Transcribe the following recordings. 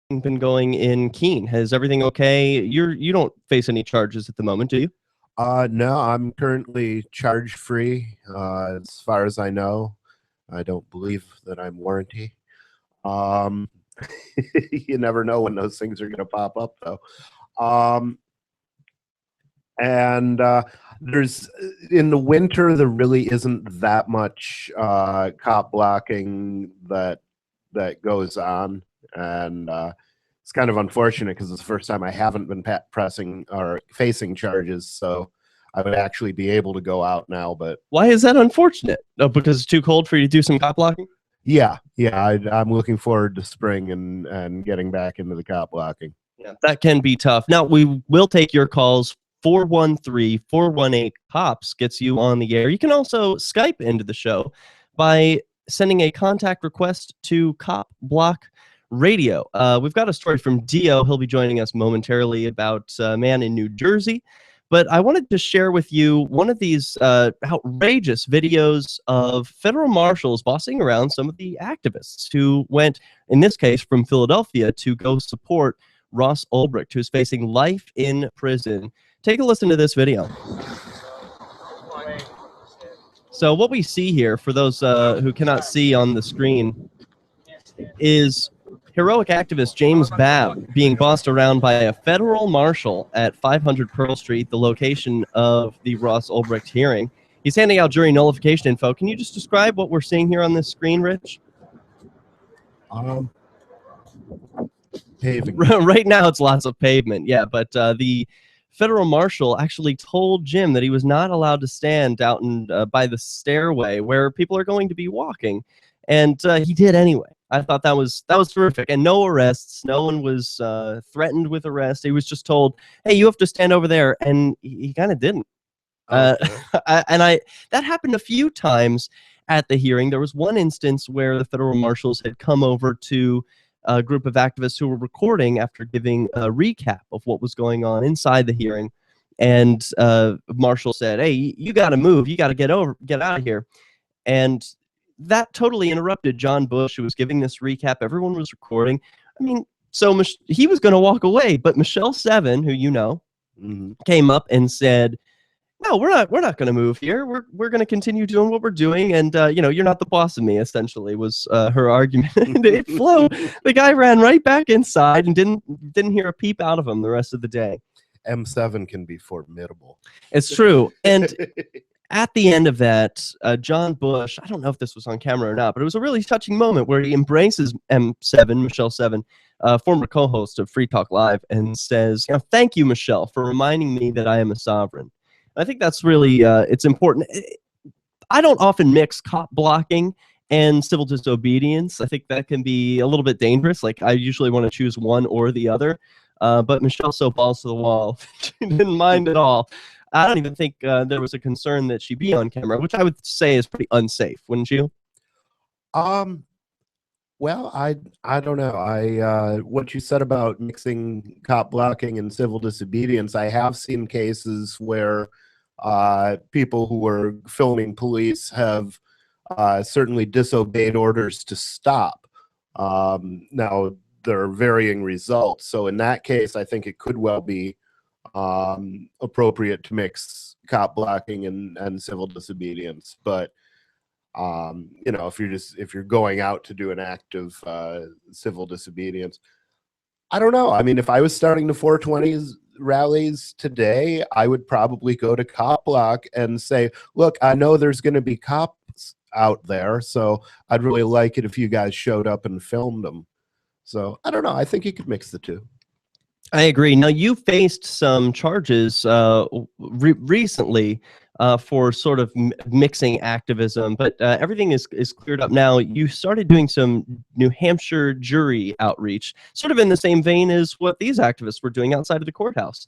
been going in Keene? Has everything okay? You don't face any charges at the moment, do you? No, I'm currently charge free. As far as I know, I don't believe that I'm warranty. Um, you never know when those things are going to pop up, though. And there's in the winter there really isn't that much cop blocking that goes on, and it's kind of unfortunate because it's the first time I haven't been pressing or facing charges, so I would actually be able to go out now. But why is that unfortunate? Oh, because it's too cold for you to do some cop blocking? Yeah, I'm looking forward to spring and getting back into the cop blocking. Yeah, that can be tough. Now, we will take your calls. 413-418-COPS gets you on the air. You can also Skype into the show by sending a contact request to CopBlockRadio. We've got a story from Dio. He'll be joining us momentarily about a man in New Jersey. But I wanted to share with you one of these outrageous videos of federal marshals bossing around some of the activists who went, in this case, from Philadelphia to go support Ross Ulbricht, who's facing life in prison. Take a listen to this video. So what we see here, for those who cannot see on the screen, is heroic activist James Babb being bossed around by a federal marshal at 500 Pearl Street, the location of the Ross Ulbricht hearing. He's handing out jury nullification info. Can you just describe what we're seeing here on this screen, Rich? Paving. Right now it's lots of pavement, yeah, but the federal marshal actually told Jim that he was not allowed to stand out in, by the stairway where people are going to be walking, and he did anyway. I thought that was terrific, and no arrests. No one was threatened with arrest. He was just told, "Hey, you have to stand over there," and he kind of didn't. Okay. That happened a few times at the hearing. There was one instance where the federal marshals had come over to a group of activists who were recording after giving a recap of what was going on inside the hearing, and Marshall said, "Hey, you got to move. You got to get out of here," and that totally interrupted John Bush, who was giving this recap. Everyone was recording. I mean, so he was going to walk away, but Michelle Seven, who you know, came up and said, "No, we're not going to move here. We're going to continue doing what we're doing, and you're not the boss of me." Essentially, was her argument. And it flew. The guy ran right back inside and didn't hear a peep out of him the rest of the day. M7 can be formidable. It's true, and at the end of that, John Bush, I don't know if this was on camera or not, but it was a really touching moment where he embraces M7, Michelle Seven, former co-host of Free Talk Live, and says, "Thank you, Michelle, for reminding me that I am a sovereign." I think that's really, it's important. I don't often mix cop blocking and civil disobedience. I think that can be a little bit dangerous. Like, I usually want to choose one or the other. But Michelle so balls to the wall. She didn't mind at all. I don't even think there was a concern that she be on camera, which I would say is pretty unsafe, wouldn't you? Well, I don't know. What you said about mixing cop blocking and civil disobedience, I have seen cases where people who were filming police have certainly disobeyed orders to stop. Now, there are varying results. So in that case, I think it could well be appropriate to mix cop blocking and civil disobedience. But if you're going out to do an act of civil disobedience, I don't know. I mean, if I was starting the 420s rallies today, I would probably go to Cop Block and say, "Look, I know there's going to be cops out there, so I'd really like it if you guys showed up and filmed them." So I don't know. I think you could mix the two. I agree. Now, you faced some charges recently for sort of mixing activism, but everything is cleared up now. You started doing some New Hampshire jury outreach, sort of in the same vein as what these activists were doing outside of the courthouse.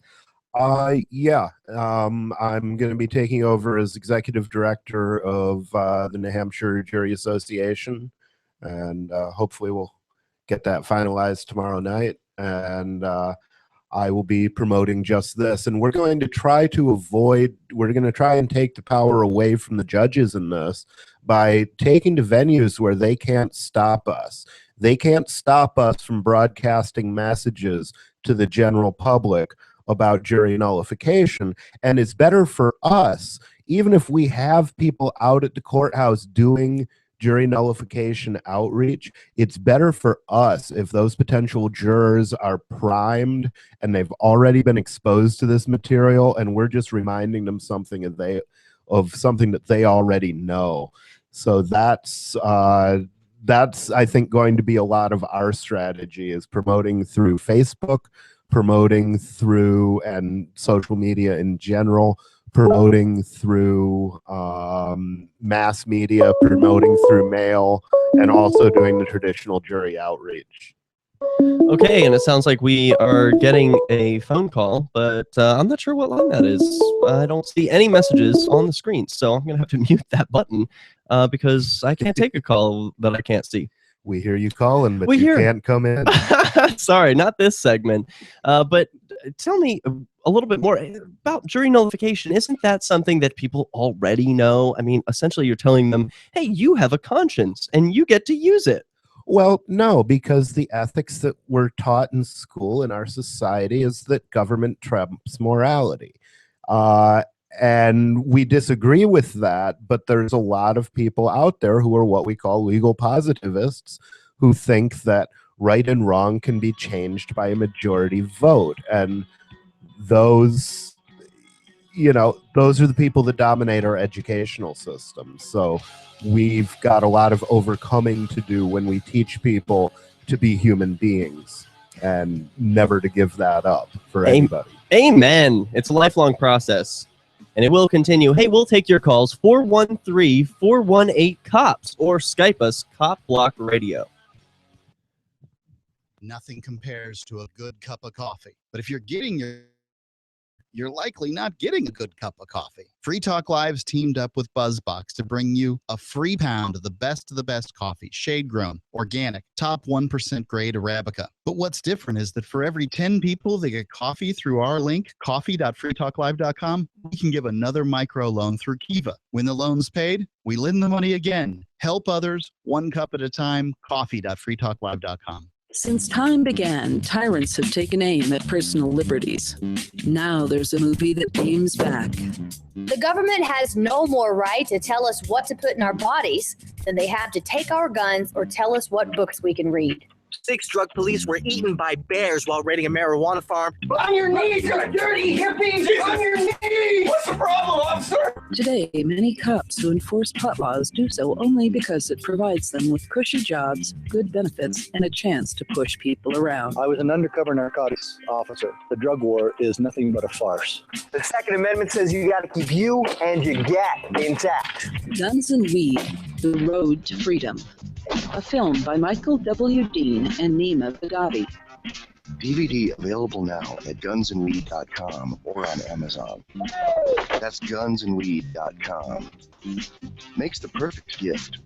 Yeah. I'm going to be taking over as executive director of the New Hampshire Jury Association, and hopefully we'll get that finalized tomorrow night. And I will be promoting just this, and we're going to try and take the power away from the judges in this by taking to venues where they can't stop us They can't stop us from broadcasting messages to the general public about jury nullification. And it's better for us, even if we have people out at the courthouse doing jury nullification outreach, it's better for us if those potential jurors are primed and they've already been exposed to this material, and we're just reminding them something that they already know. So that's I think going to be a lot of our strategy, is promoting through Facebook, promoting through and social media in general, promoting through mass media, promoting through mail, and also doing the traditional jury outreach. Okay, and it sounds like we are getting a phone call, but I'm not sure what line that is. I don't see any messages on the screen, so I'm going to have to mute that button because I can't take a call that I can't see. We hear you calling, but you can't come in. Sorry, not this segment. But tell me a little bit more about jury nullification. Isn't that something that people already know? I mean, essentially you're telling them, hey, you have a conscience and you get to use it. Well, no, because the ethics that we're taught in school in our society is that government trumps morality. And we disagree with that, but there's a lot of people out there who are what we call legal positivists, who think that right and wrong can be changed by a majority vote. And those are the people that dominate our educational system. So we've got a lot of overcoming to do when we teach people to be human beings and never to give that up for anybody. Amen. It's a lifelong process, and it will continue. Hey, we'll take your calls, 413-418-COPS, or Skype us, CopBlockRadio. Nothing compares to a good cup of coffee. But if you're likely not getting a good cup of coffee. Free Talk Live's teamed up with BuzzBox to bring you a free pound of the best coffee, shade-grown, organic, top 1% grade Arabica. But what's different is that for every 10 people that get coffee through our link, coffee.freetalklive.com, we can give another micro loan through Kiva. When the loan's paid, we lend the money again. Help others, one cup at a time, coffee.freetalklive.com. Since time began, tyrants have taken aim at personal liberties. Now there's a movie that aims back. The government has no more right to tell us what to put in our bodies than they have to take our guns or tell us what books we can read. 6 drug police were eaten by bears while raiding a marijuana farm. On your knees, you dirty hippies! Jesus. On your knees! What's the problem, officer? Today, many cops who enforce pot laws do so only because it provides them with cushy jobs, good benefits, and a chance to push people around. I was an undercover narcotics officer. The drug war is nothing but a farce. The Second Amendment says you got to keep you and your gat intact. Guns and Weed, The Road to Freedom. A film by Michael W. Dean and Nima Bugatti. DVD available now at gunsandweed.com or on Amazon. That's gunsandweed.com. Makes the perfect gift.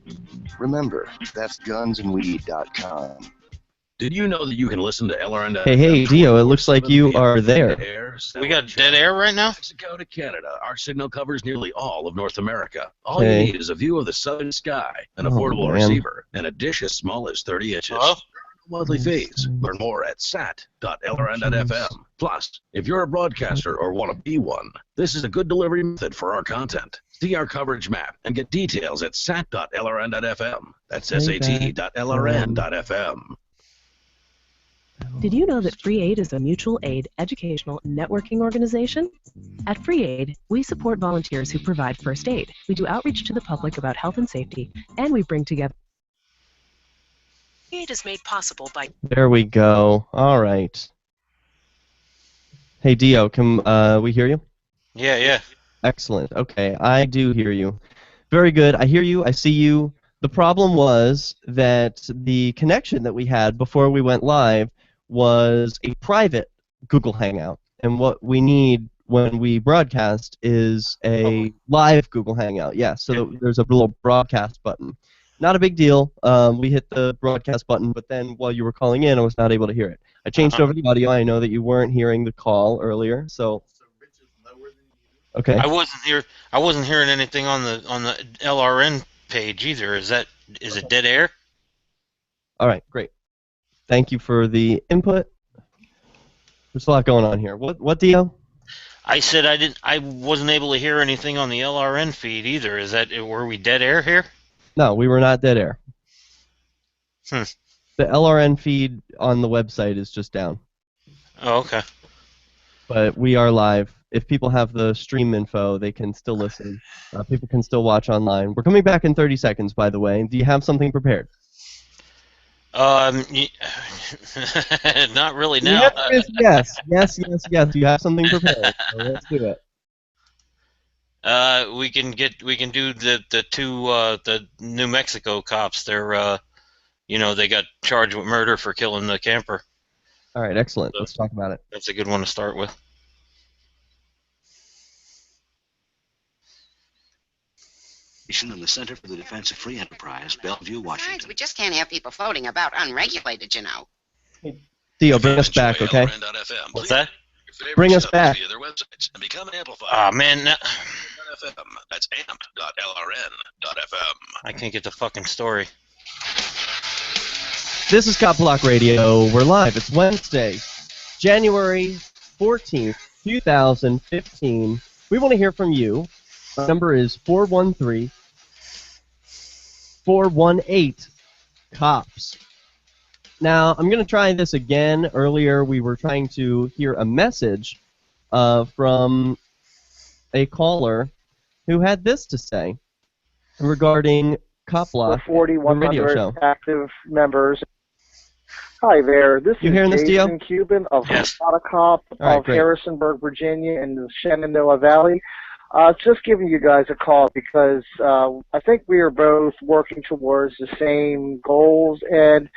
Remember, that's gunsandweed.com. Did you know that you can listen to LRN? Hey, Dio, it looks like you are there. We got dead air right now? Mexico to Canada. Our signal covers nearly all of North America. All you need is a view of the southern sky, an affordable receiver, and a dish as small as 30 inches. Monthly fees. Learn more at sat.lrn.fm. Plus, if you're a broadcaster or want to be one, this is a good delivery method for our content. See our coverage map and get details at sat.lrn.fm. That's sat.lrn.fm. Did you know that Free Aid is a mutual aid, educational, and networking organization? At Free Aid, we support volunteers who provide first aid. We do outreach to the public about health and safety, and we bring together. Free Aid is made possible by... There we go. All right. Hey, Dio, can we hear you? Yeah. Excellent. Okay, I do hear you. Very good. I hear you. I see you. The problem was that the connection that we had before we went live was a private Google Hangout, and what we need when we broadcast is a live Google Hangout. Yeah, so there's a little broadcast button. Not a big deal. We hit the broadcast button, but then while you were calling in, I was not able to hear it. I changed over the audio. I know that you weren't hearing the call earlier, so. Okay. I wasn't hearing anything on the LRN page either. Is it dead air? All right, great. Thank you for the input. There's a lot going on here. What, Dio? I said I wasn't able to hear anything on the LRN feed either. Were we dead air here? No, we were not dead air. The LRN feed on the website is just down. Oh, okay. But we are live. If people have the stream info, they can still listen. People can still watch online. We're coming back in 30 seconds, by the way. Do you have something prepared? Not really now. Yes. You have something prepared. So let's do it. We can do the two the New Mexico cops. They're they got charged with murder for killing the camper. All right, excellent. Let's talk about it. That's a good one to start with. In the Center for the Defense of Free Enterprise, Bellevue, Washington. Besides, we just can't have people floating about unregulated, you know. Theo, bring us back, okay? What's that? Bring us back. Ah, man. That's amp.lrn.fm. I can't get the fucking story. This is CopBlockRadio. We're live. It's Wednesday, January 14th, 2015. We want to hear from you. Our number is 413-418-COPS. Now, I'm going to try this again. Earlier, we were trying to hear a message from a caller who had this to say regarding CopBlock, the radio show. 4,100 active members. Hi there. This is Jason Cuban of Cop of Harrisonburg, Virginia, in the Shenandoah Valley. Just giving you guys a call because I think we are both working towards the same goals, and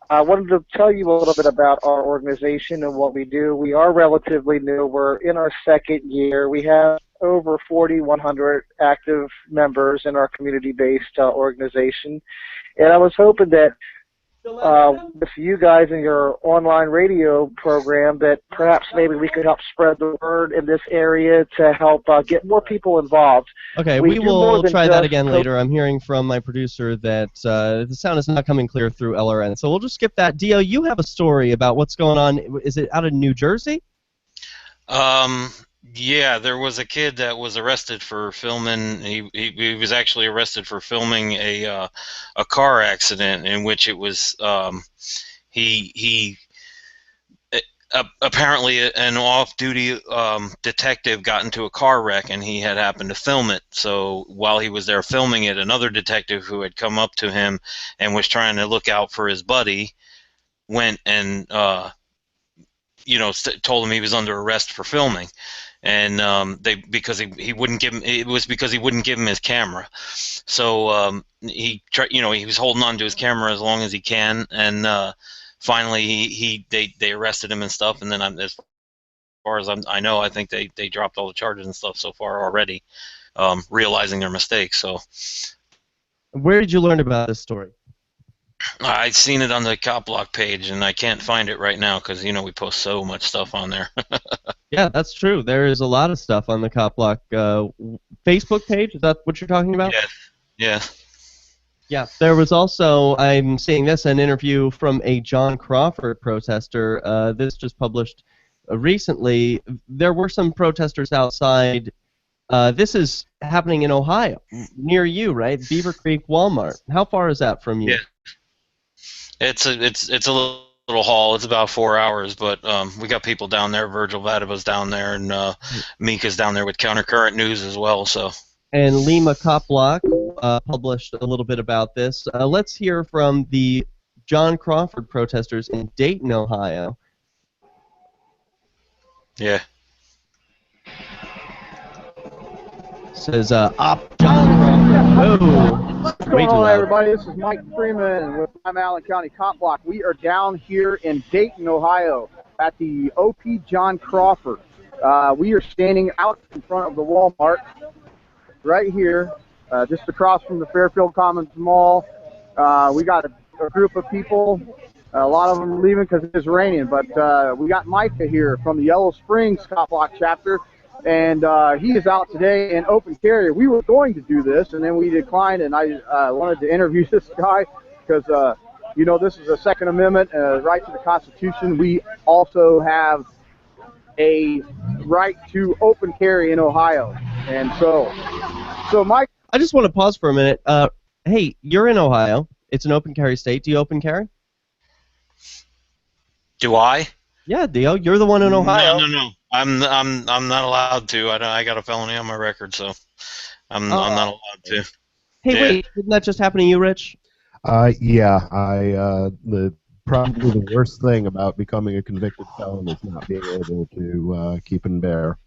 I wanted to tell you a little bit about our organization and what we do. We are relatively new. We're in our second year. We have over 4,100 active members in our community-based organization, and I was hoping that with you guys and your online radio program that perhaps maybe we could help spread the word in this area to help get more people involved. Okay, we will try that again later. I'm hearing from my producer that the sound is not coming clear through LRN, so we'll just skip that. Dio, you have a story about what's going on. Is it out of New Jersey? Yeah, there was a kid that was arrested for filming. He was actually arrested for filming a car accident in which it was apparently an off-duty detective got into a car wreck and he had happened to film it. So while he was there filming it, another detective who had come up to him and was trying to look out for his buddy went and told him he was under arrest for filming. And because he wouldn't give him, it was because he wouldn't give him his camera. So he was holding on to his camera as long as he can, and finally they arrested him and stuff. And then as far as I know, I think they dropped all the charges and stuff so far already, realizing their mistakes. So where did you learn about this story? I've seen it on the CopBlock page, and I can't find it right now because we post so much stuff on there. Yeah, that's true. There is a lot of stuff on the CopBlock Facebook page. Is that what you're talking about? Yeah. Yeah. There was also, I'm seeing this, an interview from a John Crawford protester. This just published recently. There were some protesters outside. This is happening in Ohio, near you, right? Beaver Creek Walmart. How far is that from you? Yeah. It's a little haul. It's about 4 hours, but we got people down there. Virgil Vadiva's down there, and Mika's down there with Countercurrent News as well. So. And Lima CopBlock published a little bit about this. Let's hear from the John Crawford protesters in Dayton, Ohio. Yeah. Says John Crawford. Whoa. What's going on, everybody? This is Mike Freeman with I'm Allen County CopBlock. We are down here in Dayton, Ohio, at the OP John Crawford. We are standing out in front of the Walmart right here, just across from the Fairfield Commons Mall. We got a group of people. A lot of them are leaving because it's raining, but we got Micah here from the Yellow Springs CopBlock chapter. And he is out today in open carry. We were going to do this, and then we declined, and I wanted to interview this guy because you know, this is a Second Amendment right to the Constitution. We also have a right to open carry in Ohio. And so Mike, I just want to pause for a minute. Hey, you're in Ohio. It's an open carry state. Do you open carry? Do I? Yeah, Dio, you're the one in Ohio. No. I'm not allowed to. I got a felony on my record, so I'm not allowed to. Hey, wait, didn't that just happen to you, Rich? Yeah, probably the worst thing about becoming a convicted felon is not being able to keep and bear.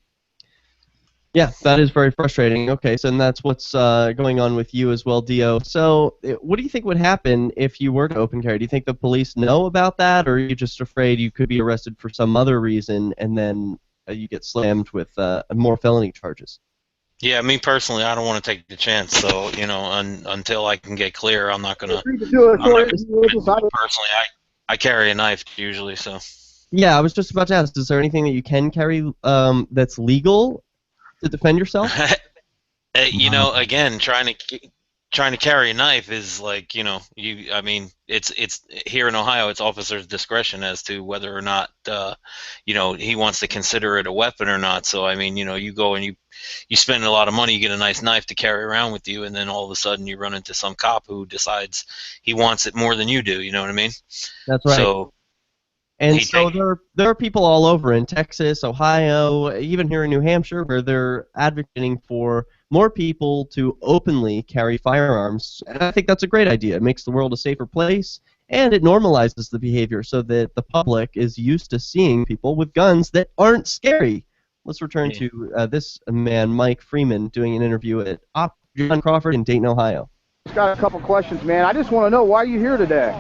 Yeah, that is very frustrating. Okay, so that's what's going on with you as well, Dio. So what do you think would happen if you were to open carry? Do you think the police know about that, or are you just afraid you could be arrested for some other reason and then you get slammed with more felony charges? Yeah, me personally, I don't want to take the chance. So, you know, until I can get clear, I'm not going to. Personally, I carry a knife usually, so. Yeah, I was just about to ask, is there anything that you can carry that's legal to defend yourself? You know, again, trying to carry a knife is like, you know, I mean, it's here in Ohio, it's officer's discretion as to whether or not, you know, he wants to consider it a weapon or not. So, I mean, you know, you go and you spend a lot of money, you get a nice knife to carry around with you, and then all of a sudden you run into some cop who decides he wants it more than you do. You know what I mean? That's right. So. And so there are people all over in Texas, Ohio, even here in New Hampshire, where they're advocating for more people to openly carry firearms. And I think that's a great idea. It makes the world a safer place, and it normalizes the behavior so that the public is used to seeing people with guns that aren't scary. Let's return to this man, Mike Freeman, doing an interview at John Crawford in Dayton, Ohio. Just got a couple questions, man. I just want to know why you're here today.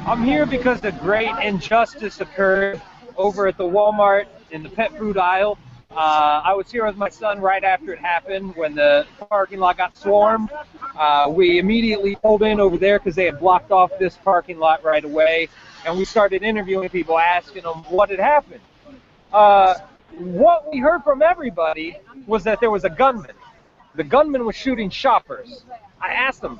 I'm here because a great injustice occurred over at the Walmart in the pet food aisle. I was here with my son right after it happened when the parking lot got swarmed. We immediately pulled in over there because they had blocked off this parking lot right away, and we started interviewing people, asking them what had happened. What we heard from everybody was that there was a gunman. The gunman was shooting shoppers. I asked them,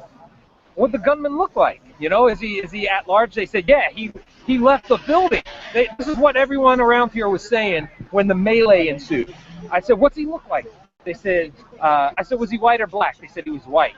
what the gunman look like? You know, is he at large? They said, yeah, he left the building. This is what everyone around here was saying when the melee ensued. I said, what's he look like? They said, I said, was he white or black? They said he was white.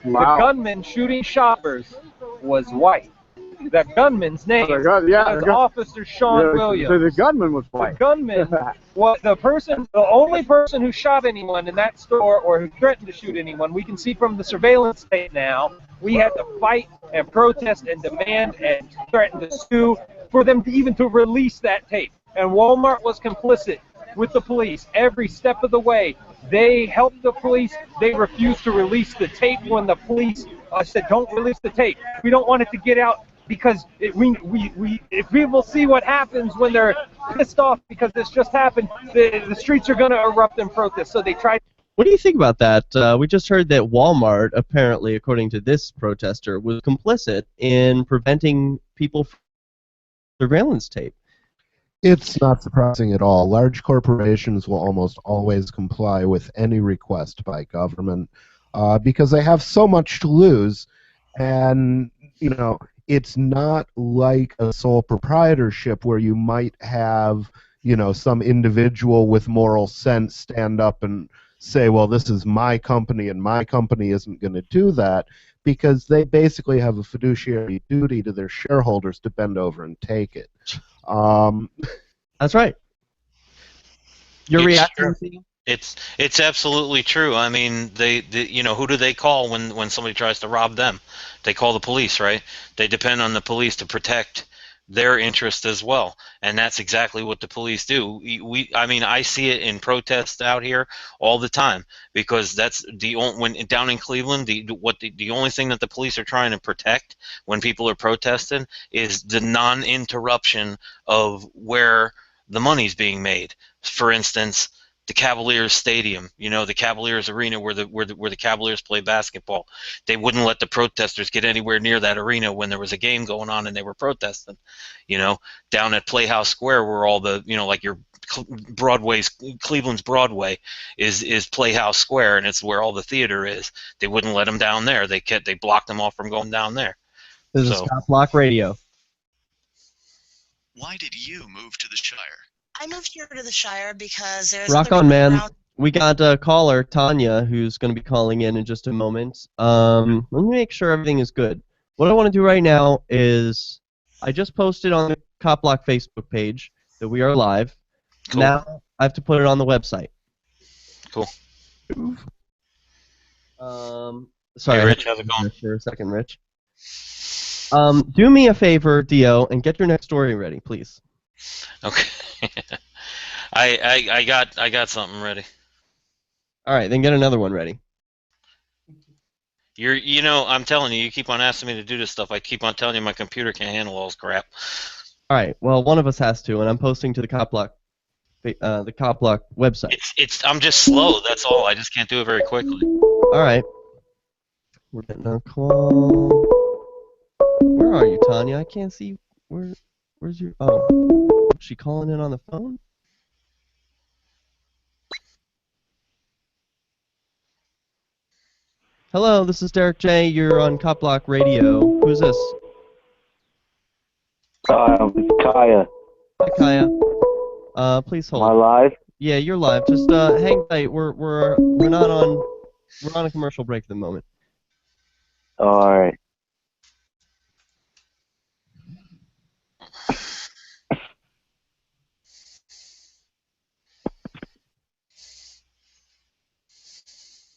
Wow. The gunman shooting shoppers was white. The gunman's name was Officer Sean Williams. So the gunman was white. The gunman was the only person who shot anyone in that store or who threatened to shoot anyone. We can see from the surveillance tape now, we had to fight and protest and demand and threaten to sue for them to even to release that tape. And Walmart was complicit with the police every step of the way. They helped the police. They refused to release the tape when the police said, don't release the tape. We don't want it to get out. Because if people see what happens when they're pissed off because this just happened, the streets are going to erupt in protest. So they tried. What do you think about that? We just heard that Walmart, apparently, according to this protester, was complicit in preventing people from surveillance tape. It's not surprising at all. Large corporations will almost always comply with any request by government because they have so much to lose, and you know. It's not like a sole proprietorship where you might have, you know, some individual with moral sense stand up and say, well, this is my company and my company isn't going to do that, because they basically have a fiduciary duty to their shareholders to bend over and take it. That's right. Your reaction? It's absolutely true. I mean, they you know, who do they call when somebody tries to rob them? They call the police, right? They depend on the police to protect their interest as well, and that's exactly what the police do. I mean, I see it in protests out here all the time, because that's when down in Cleveland, the only thing that the police are trying to protect when people are protesting is the non-interruption of where the money's being made. For instance, the Cavaliers Stadium, you know, the Cavaliers Arena where the Cavaliers play basketball. They wouldn't let the protesters get anywhere near that arena when there was a game going on and they were protesting. You know, down at Playhouse Square where all the, you know, like your Cleveland's Broadway is Playhouse Square, and it's where all the theater is. They wouldn't let them down there. They blocked them off from going down there. This is CopBlockRadio. Why did you move to the Shire? I moved here to the Shire because there's Rock on, man. We got a caller, Tanya, who's going to be calling in just a moment. Let me make sure everything is good. What I want to do right now is I just posted on the CopBlock Facebook page that we are live. Cool. Now I have to put it on the website. Cool. Sorry, hey, Rich, how's it going? For a second, Rich. Do me a favor, Dio, and get your next story ready, please. Okay. I got something ready. All right, then get another one ready. You know, I'm telling you, you keep on asking me to do this stuff. I keep on telling you my computer can't handle all this crap. All right, well, one of us has to, and I'm posting to the CopBlock website. I'm just slow. That's all. I just can't do it very quickly. All right. We're getting a call. Where are you, Tanya? I can't see. Where's your? Oh, is she calling in on the phone? Hello, this is Derek J. You're on CopBlockRadio. Who's this? Kaya. Hi, Kaya. Please hold. Am I live? Yeah, you're live. Just hang tight. We're not on. We're on a commercial break at the moment. All right.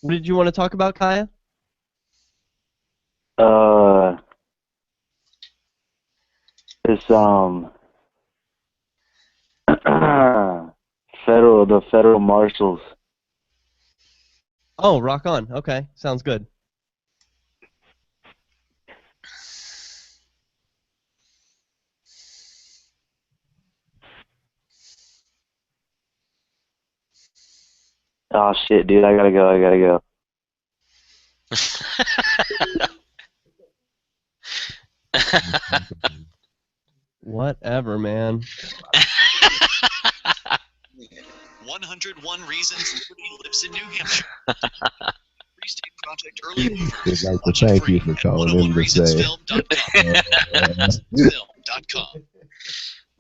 What did you want to talk about, Kaya? It's the federal marshals. Oh, rock on. Okay, sounds good. Oh shit, dude! I gotta go. Whatever, man. 101 Reasons Liberty Lives in New Hampshire. Free State Project Early Mover. We'd like to thank you for calling in to say.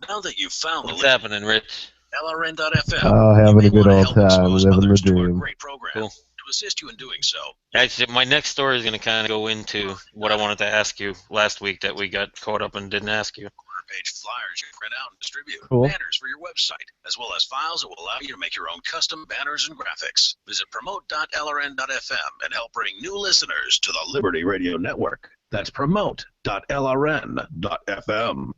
Now that you've found what's happening, Rich? LRN.FM. Oh, having a good old time, living the dream. Great program. Cool. To assist you in doing so. Actually, my next story is going to kind of go into what I wanted to ask you last week that we got caught up and didn't ask you. Page flyers you print out and distribute, cool. Banners for your website, as well as files that will allow you to make your own custom banners and graphics. Visit promote.lrn.fm and help bring new listeners to the Liberty Radio Network. That's promote.lrn.fm.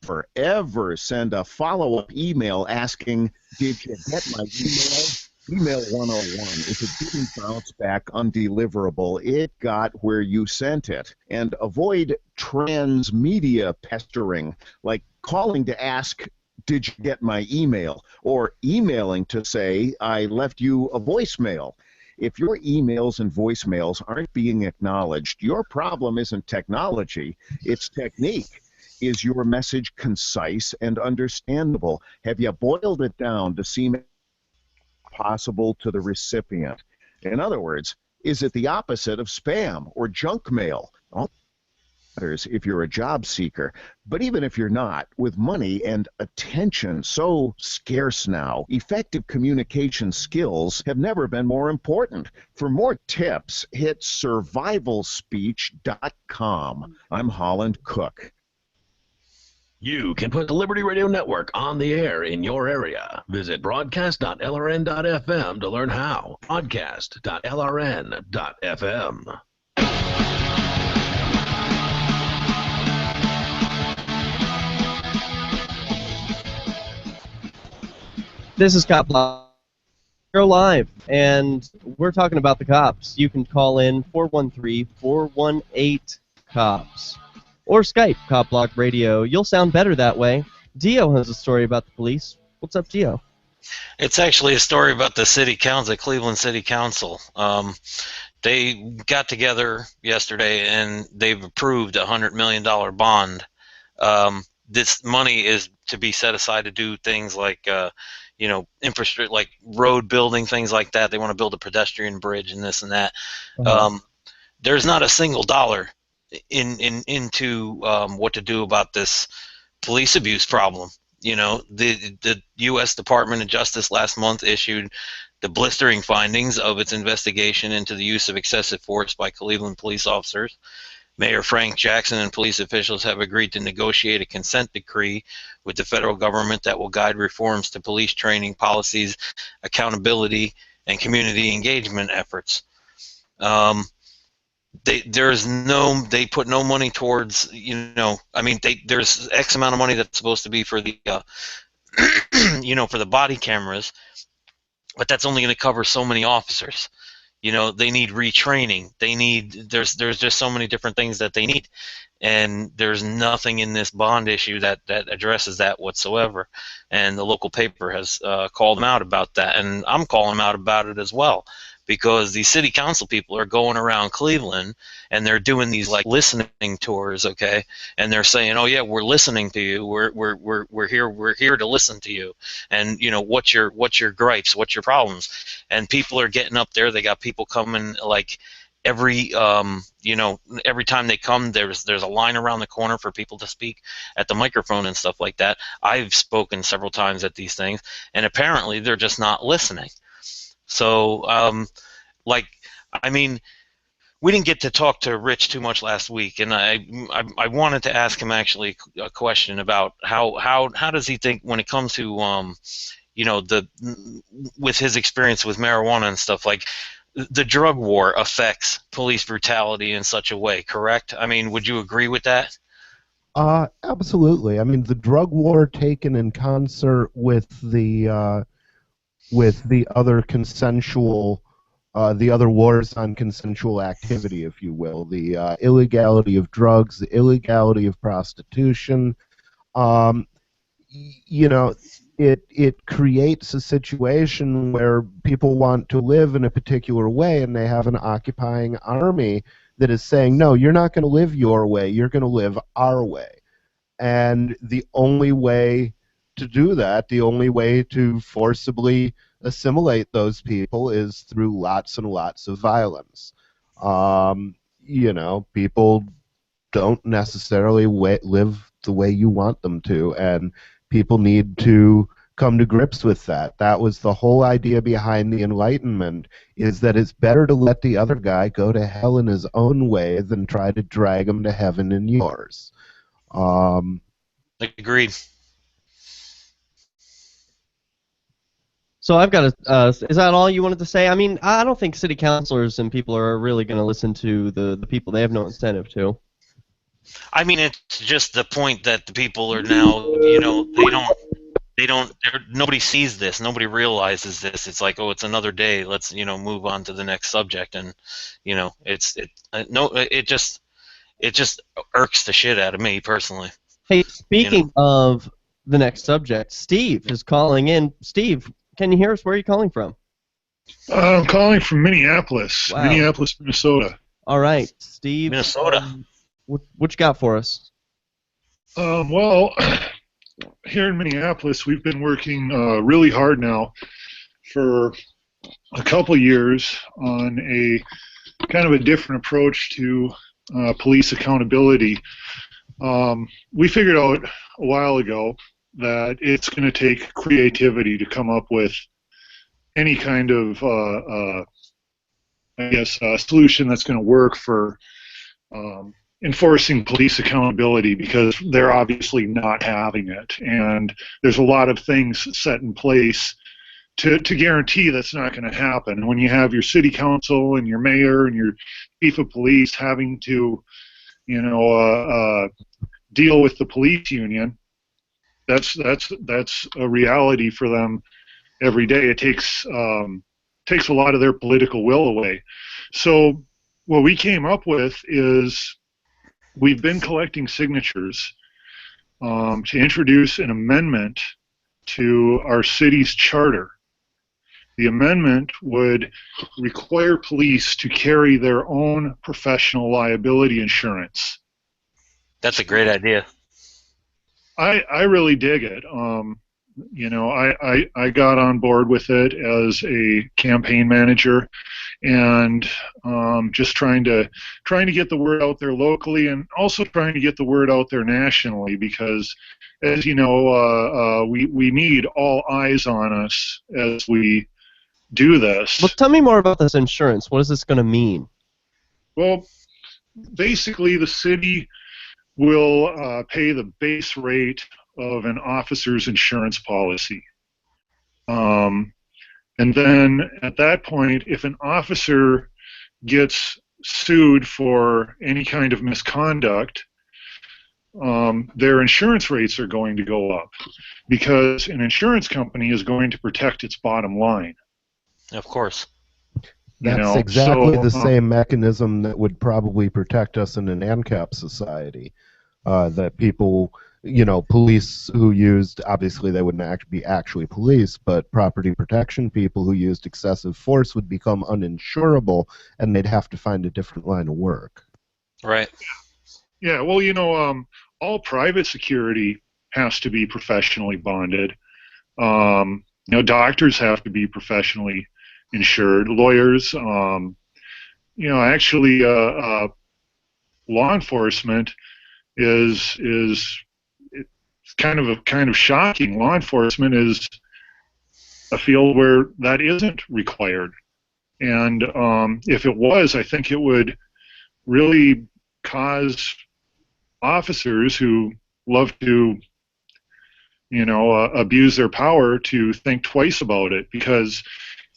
Forever send a follow-up email asking, did you get my email? Email 101. If it didn't bounce back undeliverable, it got where you sent it. And avoid transmedia pestering, like calling to ask, did you get my email? Or emailing to say, I left you a voicemail. If your emails and voicemails aren't being acknowledged, your problem isn't technology, it's technique. Is your message concise and understandable? Have you boiled it down to seem possible to the recipient? In other words, is it the opposite of spam or junk mail? All matters if you're a job seeker. But even if you're not, with money and attention so scarce now, effective communication skills have never been more important. For more tips, hit survivalspeech.com. I'm Holland Cook. You can put the Liberty Radio Network on the air in your area. Visit broadcast.lrn.fm to learn how. Broadcast.lrn.fm. This is CopBlock. You're live, and we're talking about the cops. You can call in 413-418-COPS. Or Skype, CopBlockRadio. You'll sound better that way. Dio has a story about the police. What's up, Dio? It's actually a story about the city council, Cleveland City Council. They got together yesterday and they've approved a $100 million bond. This money is to be set aside to do things like, infrastructure, like road building, things like that. They want to build a pedestrian bridge and this and that. There's not a single dollar into what to do about this police abuse problem. You know, the U.S. Department of Justice last month issued the blistering findings of its investigation into the use of excessive force by Cleveland police officers. Mayor Frank Jackson and police officials have agreed to negotiate a consent decree with the federal government that will guide reforms to police training policies, accountability, and community engagement efforts. They put no money towards, you know, I mean, there's X amount of money that's supposed to be for the, you know, for the body cameras, but that's only going to cover so many officers. You know, they need retraining. There's just so many different things that they need, and there's nothing in this bond issue that addresses that whatsoever. And the local paper has called them out about that, and I'm calling them out about it as well, because these city council people are going around Cleveland and they're doing these like listening tours, okay? And they're saying, "Oh yeah, we're listening to you. We're here to listen to you. And you know, what's your gripes? What's your problems?" And people are getting up there. They got people coming like every you know, every time they come, there's a line around the corner for people to speak at the microphone and stuff like that. I've spoken several times at these things, and apparently they're just not listening. So, like, I mean, we didn't get to talk to Rich too much last week, and I wanted to ask him actually a question about how does he think when it comes to you know, with his experience with marijuana and stuff, like the drug war affects police brutality in such a way, correct? I mean, would you agree with that? Absolutely. I mean, the drug war taken in concert with the other consensual, the other wars on consensual activity, if you will, the illegality of drugs, the illegality of prostitution, you know, it creates a situation where people want to live in a particular way, and they have an occupying army that is saying, no, you're not going to live your way, you're going to live our way. And the only way to do that, the only way to forcibly assimilate those people is through lots and lots of violence. You know, people don't necessarily live the way you want them to, and people need to come to grips with that. That was the whole idea behind the Enlightenment, is that it's better to let the other guy go to hell in his own way than try to drag him to heaven in yours. Agreed. So I've got a, is that all you wanted to say? I mean, I don't think city councilors and people are really going to listen to the people. They have no incentive to. I mean, it's just the point that the people are now, you know, nobody sees this, nobody realizes this. It's like, oh, it's another day, let's, you know, move on to the next subject. And, you know, it just irks the shit out of me personally. Hey, speaking of the next subject, Steve is calling in. Steve, can you hear us? Where are you calling from? I'm calling from Minneapolis, Wow. Minneapolis, Minnesota. All right, Steve. Minnesota. What you got for us? Well, here in Minneapolis, we've been working really hard now for a couple years on a kind of a different approach to police accountability. We figured out a while ago that it's going to take creativity to come up with any kind of, I guess, solution that's going to work for enforcing police accountability, because they're obviously not having it. And there's a lot of things set in place to guarantee that's not going to happen. And when you have your city council and your mayor and your chief of police having to, you know, deal with the police union, that's a reality for them every day. It takes a lot of their political will away. So what we came up with is we've been collecting signatures to introduce an amendment to our city's charter. The amendment would require police to carry their own professional liability insurance. That's a great idea. I really dig it. I got on board with it as a campaign manager, and just trying to get the word out there locally, and also trying to get the word out there nationally, because, as you know, we need all eyes on us as we do this. Well, tell me more about this insurance. What is this going to mean? Well, basically, the city will pay the base rate of an officer's insurance policy. And then at that point, if an officer gets sued for any kind of misconduct, their insurance rates are going to go up, because an insurance company is going to protect its bottom line. Of course. That's exactly the same mechanism that would probably protect us in an ANCAP society. That people, police who used, obviously they wouldn't be actually police, but property protection people who used excessive force would become uninsurable, and they'd have to find a different line of work. Right. Yeah, well, all private security has to be professionally bonded. Doctors have to be professionally insured. Lawyers, actually, law enforcement is it's kind of shocking. Law enforcement is a field where that isn't required, and if it was, I think it would really cause officers who love to abuse their power to think twice about it, because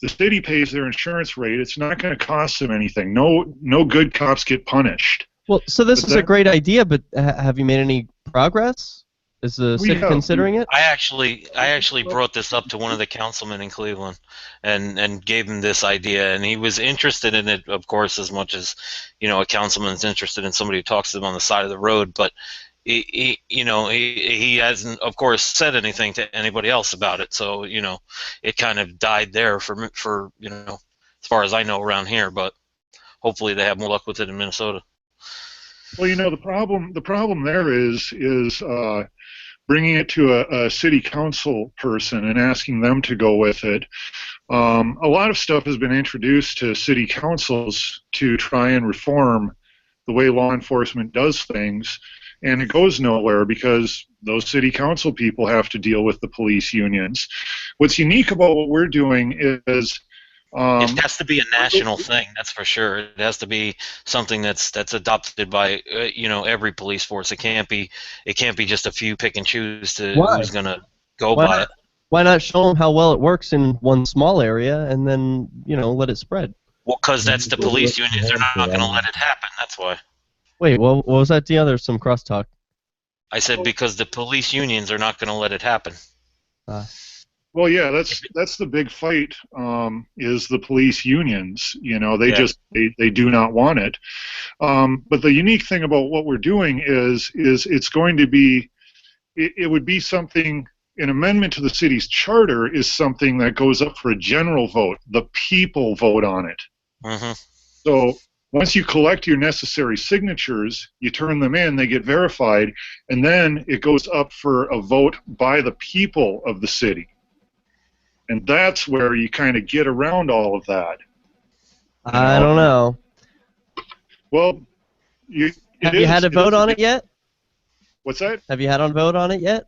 the city pays their insurance rate. It's not going to cost them anything. No good cops get punished. Well, so this is a great idea, but have you made any progress? Is the city considering it? I actually brought this up to one of the councilmen in Cleveland, and gave him this idea, and he was interested in it, of course, as much as a councilman's interested in somebody who talks to them on the side of the road. But he hasn't, of course, said anything to anybody else about it. So it kind of died there for as far as I know around here. But hopefully they have more luck with it in Minnesota. Well, the problem there is bringing it to a city council person and asking them to go with it. A lot of stuff has been introduced to city councils to try and reform the way law enforcement does things, and it goes nowhere because those city council people have to deal with the police unions. What's unique about what we're doing is it has to be a national thing, that's for sure. It has to be something that's adopted by every police force. It can't be just a few pick and choose to who's going to go by it. Why not show them how well it works in one small area and then let it spread? Well, because that's the police unions. They're not going to let it happen. That's why. Wait, what was that, Dia? There's some crosstalk. I said because the police unions are not going to let it happen. Well, yeah, that's the big fight. Is the police unions? They do not want it. But the unique thing about what we're doing is it's going to be, it would be something. An amendment to the city's charter is something that goes up for a general vote. The people vote on it. Mm-hmm. So once you collect your necessary signatures, you turn them in, they get verified, and then it goes up for a vote by the people of the city. And that's where you kind of get around all of that. I don't know. Well, have you had a vote on it yet? What's that? Have you had a vote on it yet?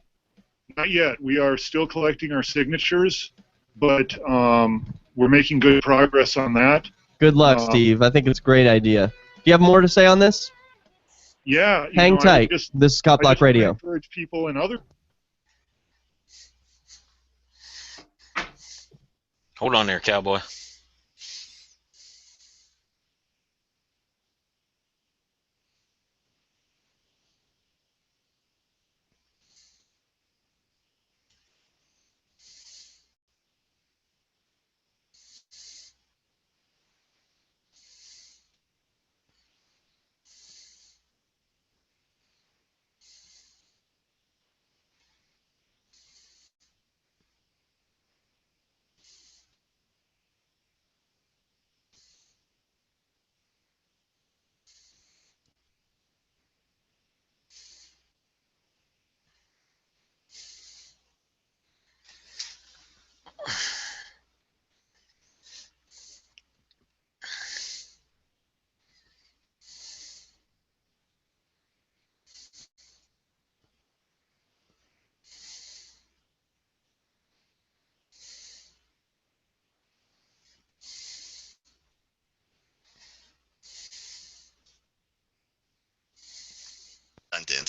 Not yet. We are still collecting our signatures, but we're making good progress on that. Good luck, Steve. I think it's a great idea. Do you have more to say on this? Yeah. Hang tight. This is CopBlockRadio. I encourage people and other. Hold on there, cowboy.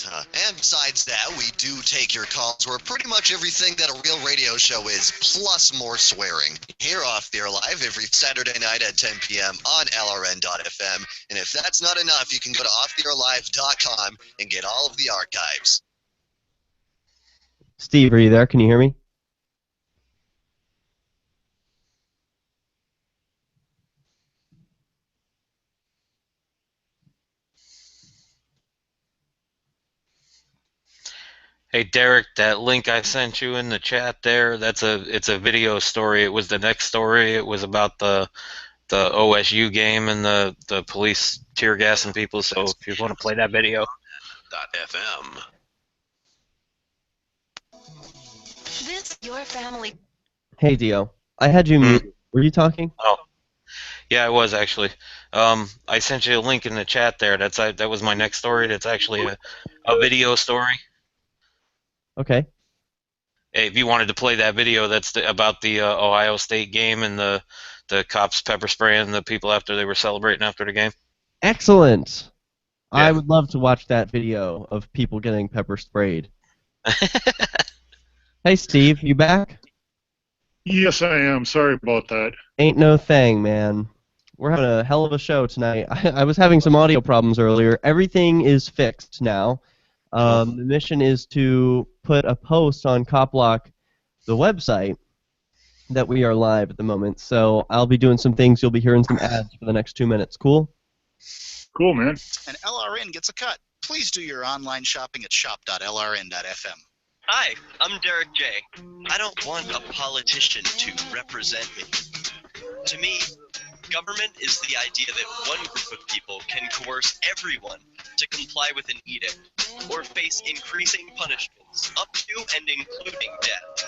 excellent. And besides that, we do take your calls. We're pretty much everything that a real radio show is, plus more swearing. Here Off the Air Live every Saturday night at 10 p.m. on LRN.FM. And if that's not enough, you can go to offtheairlive.com and get all of the archives. Steve, are you there? Can you hear me? Hey Derek, that link I sent you in the chat there, it's a video story. It was the next story. It was about the OSU game and the police tear gassing people. So if you want to play that video. .fm. This your family. Hey Dio, I had you muted. Were you talking? Oh, yeah, I was actually. I sent you a link in the chat there. That was my next story. That's actually a video story. Okay. Hey, if you wanted to play that video, that's about the Ohio State game and the cops pepper spraying the people after they were celebrating after the game. Excellent. Yeah. I would love to watch that video of people getting pepper sprayed. Hey Steve, you back? Yes, I am. Sorry about that. Ain't no thing, man. We're having a hell of a show tonight. I was having some audio problems earlier. Everything is fixed now. The mission is to put a post on CopBlock, the website, that we are live at the moment. So I'll be doing some things. You'll be hearing some ads for the next 2 minutes. Cool? Cool, man. And LRN gets a cut. Please do your online shopping at shop.lrn.fm. Hi, I'm Derek J. I don't want a politician to represent me. To me, government is the idea that one group of people can coerce everyone to comply with an edict or face increasing punishments, up to and including death.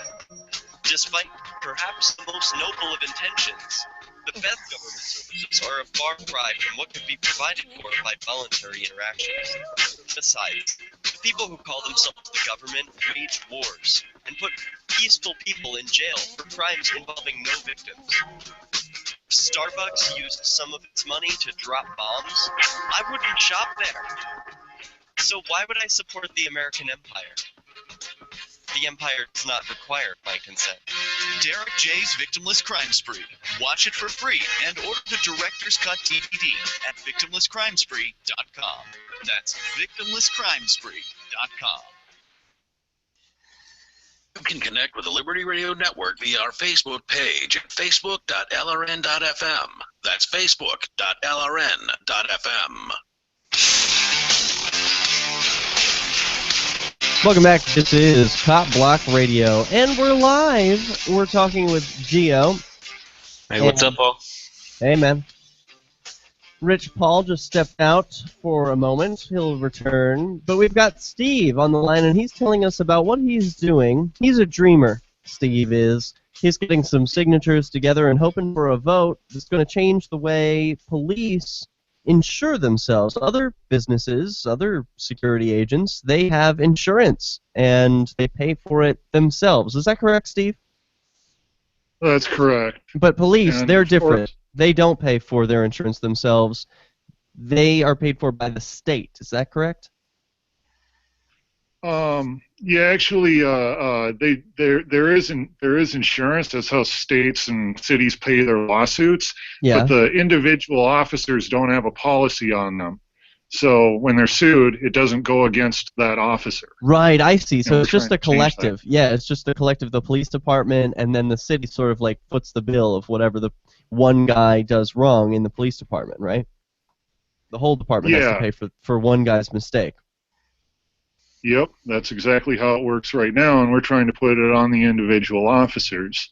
Despite perhaps the most noble of intentions, the best government services are a far cry from what could be provided for by voluntary interactions. Besides, the people who call themselves the government wage wars and put peaceful people in jail for crimes involving no victims. Starbucks used some of its money to drop bombs. I wouldn't shop there. So why would I support the American empire? The empire does not require my consent. Derek J's Victimless Crime Spree. Watch it for free and order the Director's Cut DVD at victimlesscrimespree.com. That's victimlesscrimespree.com. You can connect with the Liberty Radio Network via our Facebook page at facebook.lrn.fm. That's facebook.lrn.fm. Welcome back. This is CopBlockRadio, and we're live. We're talking with Geo. Hey, what's up, Paul? Hey, man. Rich Paul just stepped out for a moment. He'll return. But we've got Steve on the line, and he's telling us about what he's doing. He's a dreamer, Steve is. He's getting some signatures together and hoping for a vote that's going to change the way police insure themselves. Other businesses, other security agents, they have insurance, and they pay for it themselves. Is that correct, Steve? That's correct. But police, And they're different. They don't pay for their insurance themselves. They are paid for by the state. Is that correct? Yeah, actually, there is insurance. That's how states and cities pay their lawsuits. Yeah. But the individual officers don't have a policy on them. So when they're sued, it doesn't go against that officer. Right, I see. So And it's we're just trying a to change collective. Yeah, it's just a collective. The police department, and then the city sort of like foots the bill of whatever the one guy does wrong in the police department, right? The whole department has to Yeah. pay for one guy's mistake. Yep, that's exactly how it works right now, and we're trying to put it on the individual officers.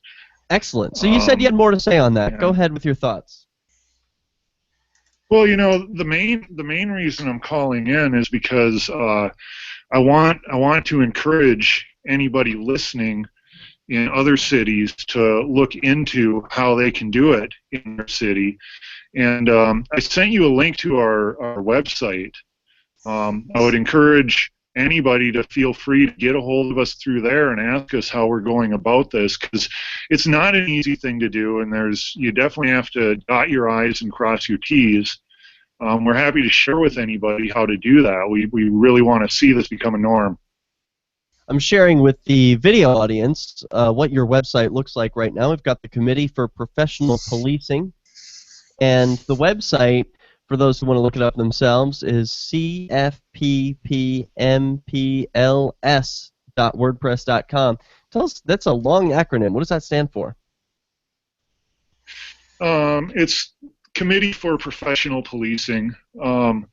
Excellent. So you said you had more to say on that. yeah. Go ahead with your thoughts. Well, you know, the main reason I'm calling in is because I want to encourage anybody listening in other cities to look into how they can do it in their city. And I sent you a link to our website. I would encourage anybody to feel free to get a hold of us through there and ask us how we're going about this, because it's not an easy thing to do, and you definitely have to dot your I's and cross your T's. we're happy to share with anybody how to do that. We really want to see this become a norm. I'm sharing with the video audience what your website looks like right now. We've got the Committee for Professional Policing, and the website, for those who want to look it up themselves, is cfppmpls.wordpress.com. Tell us, that's a long acronym. What does that stand for? It's Committee for Professional Policing, and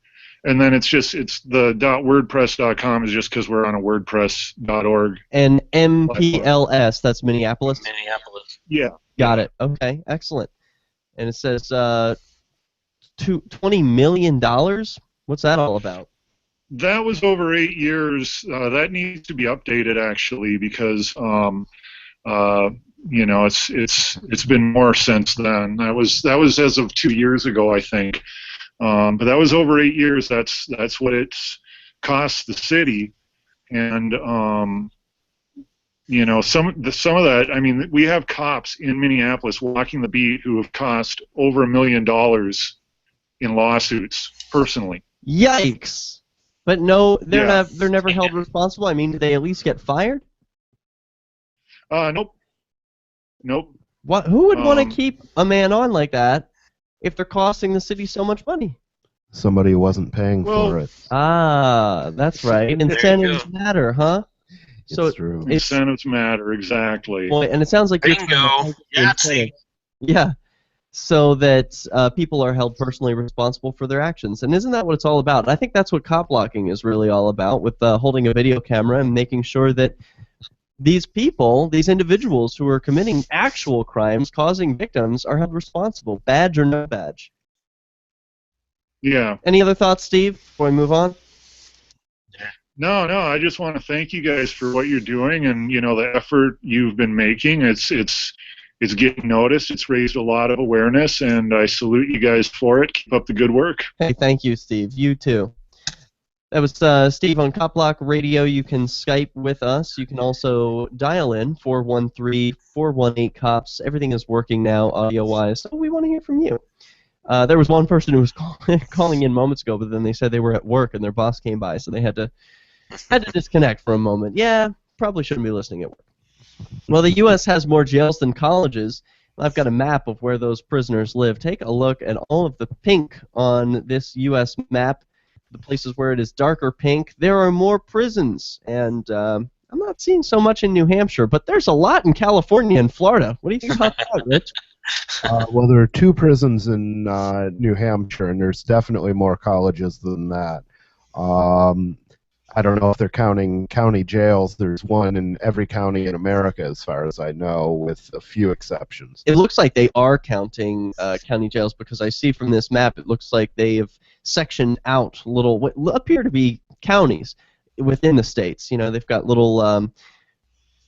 then it's the .wordpress.com is just because we're on a WordPress.org. And MPLS, that's Minneapolis? Minneapolis. Yeah. Got it. Okay, excellent. And it says $20 million? What's that all about? That was over 8 years. That needs to be updated, actually, because you know, it's been more since then. That was as of 2 years ago, I think. But that was over 8 years. That's what it's cost the city, and you know, some of that. I mean, we have cops in Minneapolis walking the beat who have cost over $1 million in lawsuits personally. Yikes! But no, they're never held responsible. I mean, did they at least get fired? Nope. Nope. What? Who would want to keep a man on like that if they're costing the city so much money? Somebody wasn't paying for it. Ah, that's right. Incentives matter, huh? It's true. Incentives matter, exactly. Boy, and it sounds like Bingo. Yahtzee. Yeah. So that people are held personally responsible for their actions. And isn't that what it's all about? I think that's what cop blocking is really all about, with holding a video camera and making sure that these people, these individuals who are committing actual crimes, causing victims, are held responsible, badge or no badge. Yeah. Any other thoughts, Steve, before we move on? No, I just want to thank you guys for what you're doing, and you know, the effort you've been making. It's getting noticed. It's raised a lot of awareness, and I salute you guys for it. Keep up the good work. Hey, thank you, Steve. You too. That was Steve on CopBlockRadio. You can Skype with us. You can also dial in 413-418-COPS. Everything is working now audio-wise, so we want to hear from you. There was one person who was calling in moments ago, but then they said they were at work and their boss came by, so they had to disconnect for a moment. Yeah, probably shouldn't be listening at work. Well, the U.S. has more jails than colleges. I've got a map of where those prisoners live. Take a look at all of the pink on this U.S. map. The places where it is darker pink, there are more prisons. And I'm not seeing so much in New Hampshire, but there's a lot in California and Florida. What do you think about that, Rich? Well, there are 2 prisons in New Hampshire, and there's definitely more colleges than that. I don't know if they're counting county jails. There's one in every county in America, as far as I know, with a few exceptions. It looks like they are counting county jails, because I see from this map it looks like they have sectioned out little what appear to be counties within the states. You know, they've got little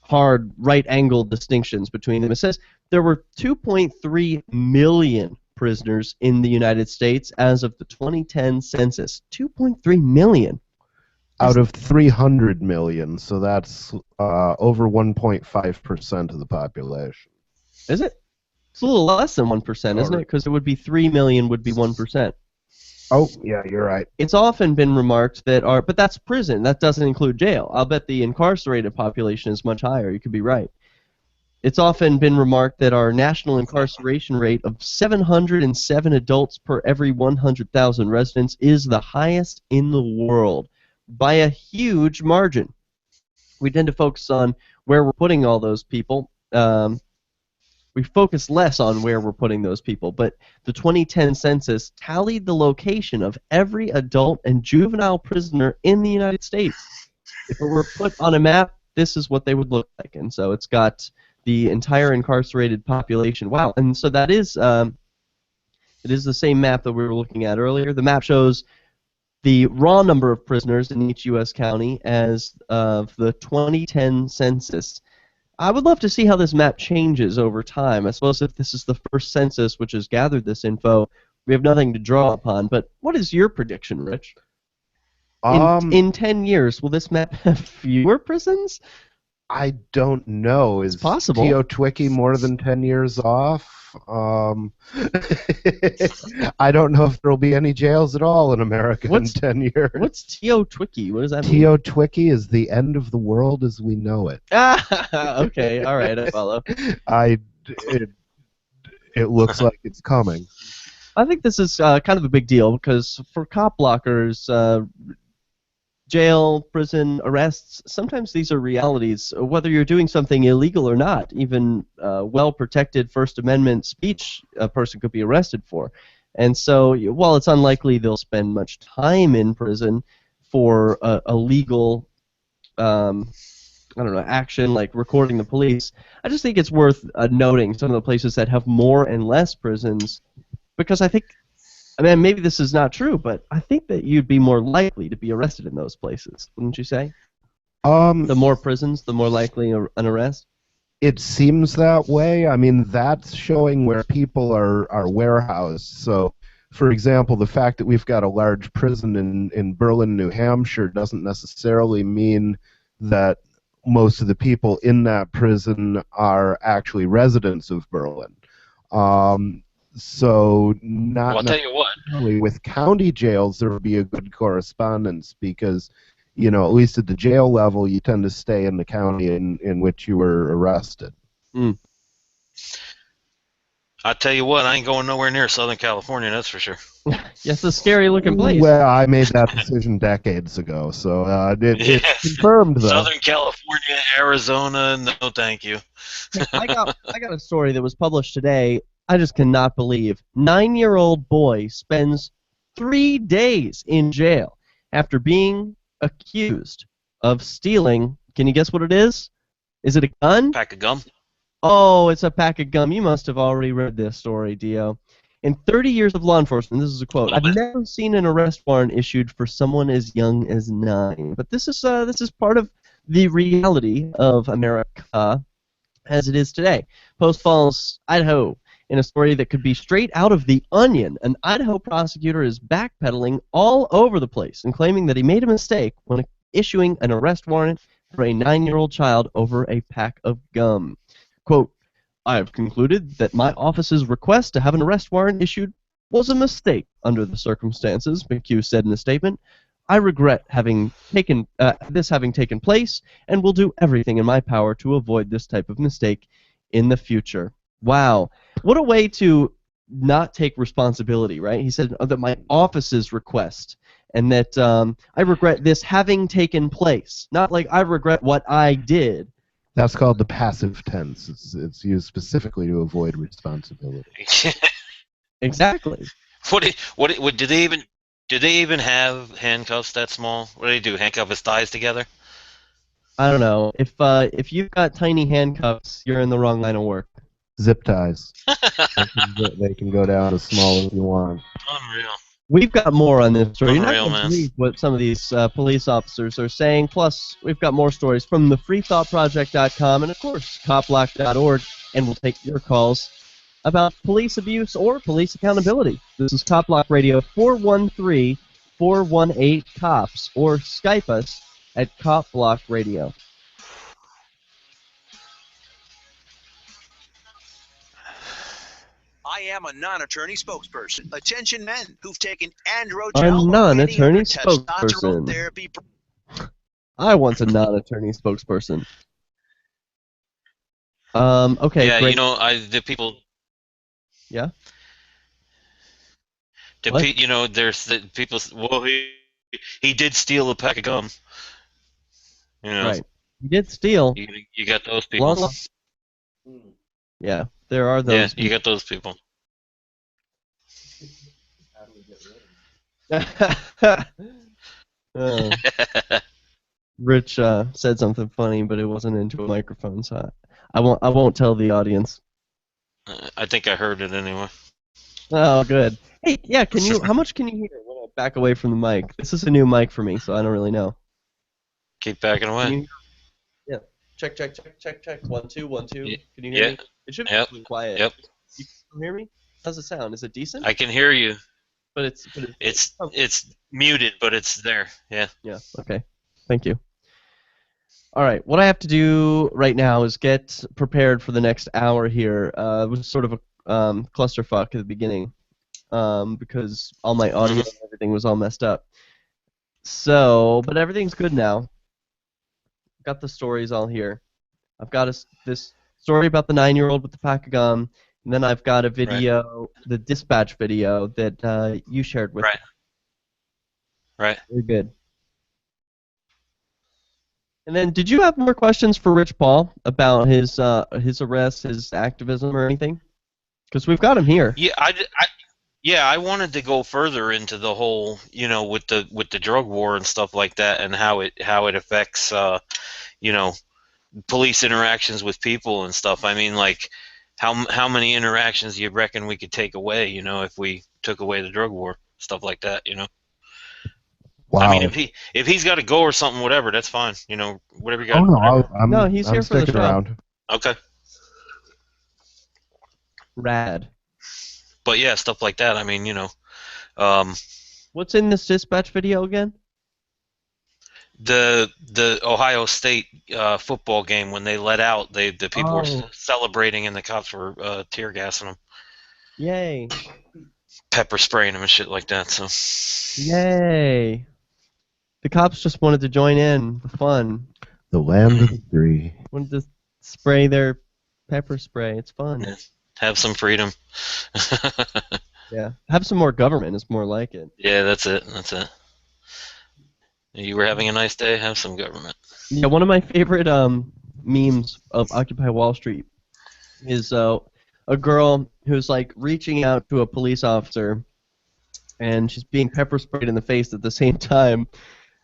hard right-angle distinctions between them. It says there were 2.3 million prisoners in the United States as of the 2010 census. 2.3 million. Out of 300 million, so that's over 1.5% of the population. Is it? It's a little less than 1%, isn't it? Because it would be 3 million would be 1%. Oh, yeah, you're right. It's often been remarked that but that's prison. That doesn't include jail. I'll bet the incarcerated population is much higher. You could be right. It's often been remarked that our national incarceration rate of 707 adults per every 100,000 residents is the highest in the world, by a huge margin. We tend to focus on where we're putting all those people. We focus less on where we're putting those people, but the 2010 census tallied the location of every adult and juvenile prisoner in the United States. If it were put on a map, this is what they would look like, and so it's got the entire incarcerated population. Wow, and so that is it is the same map that we were looking at earlier. The map shows the raw number of prisoners in each U.S. county as of the 2010 census. I would love to see how this map changes over time. I suppose if this is the first census which has gathered this info, we have nothing to draw upon. But what is your prediction, Rich? In 10 years, will this map have fewer prisons? I don't know. Is possible. T.O. Twicky more than 10 years off? I don't know if there'll be any jails at all in America in 10 years. What's T.O. Twicky? What does that mean? T.O. Twicky is the end of the world as we know it. Okay, all right, I follow. It looks like it's coming. I think this is kind of a big deal because for cop blockers, jail, prison, arrests, sometimes these are realities. Whether you're doing something illegal or not, even well-protected First Amendment speech a person could be arrested for. And so while it's unlikely they'll spend much time in prison for a legal action like recording the police, I just think it's worth noting some of the places that have more and less prisons, because I think, maybe this is not true, but I think that you'd be more likely to be arrested in those places, wouldn't you say? The more prisons, the more likely an arrest? It seems that way. I mean, that's showing where people are warehoused. So, for example, the fact that we've got a large prison in Berlin, New Hampshire, doesn't necessarily mean that most of the people in that prison are actually residents of Berlin. So not I'll tell you what. With county jails, there would be a good correspondence because, at least at the jail level, you tend to stay in the county in which you were arrested. I'll tell you what, I ain't going nowhere near Southern California, that's for sure. Yes, a scary-looking place. Well, I made that decision decades ago, so it's confirmed, though. Southern California, Arizona, no thank you. I got a story that was published today. I just cannot believe. 9-year-old boy spends 3 days in jail after being accused of stealing. Can you guess what it is? Is it a gun? Pack of gum. Oh, it's a pack of gum. You must have already read this story, Dio. In 30 years of law enforcement, this is a quote, I've never seen an arrest warrant issued for someone as young as 9. But this is part of the reality of America as it is today. Post Falls, Idaho. In a story that could be straight out of The Onion, an Idaho prosecutor is backpedaling all over the place and claiming that he made a mistake when issuing an arrest warrant for a 9-year-old child over a pack of gum. Quote, I have concluded that my office's request to have an arrest warrant issued was a mistake under the circumstances, McHugh said in a statement. I regret having taken place and will do everything in my power to avoid this type of mistake in the future. Wow. What a way to not take responsibility, right? He said that my office's request and that I regret this having taken place. Not like I regret what I did. That's called the passive tense. It's used specifically to avoid responsibility. Exactly. Did they even have handcuffs that small? What do they do? Handcuff his thighs together? I don't know. If you've got tiny handcuffs, you're in the wrong line of work. Zip ties. They can go down as small as you want. Unreal. We've got more on this story. Unreal, You're not going to believe what some of these police officers are saying. Plus, we've got more stories from the freethoughtproject.com and, of course, copblock.org. And we'll take your calls about police abuse or police accountability. This is CopBlock Radio, 413-418-COPS, or Skype us at CopBlockRadio. I am a non-attorney spokesperson. Attention men who've taken androgel A or non-attorney any other testosterone spokesperson. therapy. I want a non-attorney spokesperson. Okay, yeah, great. the people. Yeah. There's the people. Well, he did steal a pack of gum. Right. He did steal. You got those people. Yeah, there are those. Yeah, you got those people. Rich said something funny, but it wasn't into a microphone, so I won't tell the audience. I think I heard it anyway. Oh, good. Hey, yeah, how much can you hear when I back away from the mic? This is a new mic for me, so I don't really know. Keep backing away. Yeah. Check. 1 2 1 2. Yeah. Can you hear me? It should be Yep. really quiet. Yep. You can hear me? How's it sound? Is it decent? I can hear you. But it's muted, but it's there. Yeah. Yeah. Okay. Thank you. All right, what I have to do right now is get prepared for the next hour here. It was sort of a clusterfuck at the beginning because all my audio and everything was all messed up. So, but everything's good now. Got the stories all here. I've got this story about the 9-year-old with the pack of gum, and then I've got a video, the dispatch video that you shared with me. Right. Very good. And then, did you have more questions for Rich Paul about his arrest, his activism, or anything? Because we've got him here. Yeah, I wanted to go further into the whole, with the drug war and stuff like that, and how it affects, police interactions with people and stuff. I mean, like, how many interactions do you reckon we could take away, if we took away the drug war, stuff like that, Wow. I mean, if he's got to go or something, whatever, that's fine. Whatever you got. Oh no, no, he's here for the show. Around. Okay. Rad. But yeah, stuff like that. I mean, what's in this dispatch video again? The Ohio State football game, when they let out, the people were celebrating and the cops were tear gassing them. Yay. Pepper spraying them and shit like that. So. Yay. The cops just wanted to join in the fun. The land of the free. Wanted to spray their pepper spray. It's fun. Yeah. Have some freedom. Yeah. Have some more government is more like it. Yeah, that's it. That's it. You were having a nice day, have some government. Yeah, one of my favorite memes of Occupy Wall Street is a girl who's like reaching out to a police officer and she's being pepper sprayed in the face at the same time.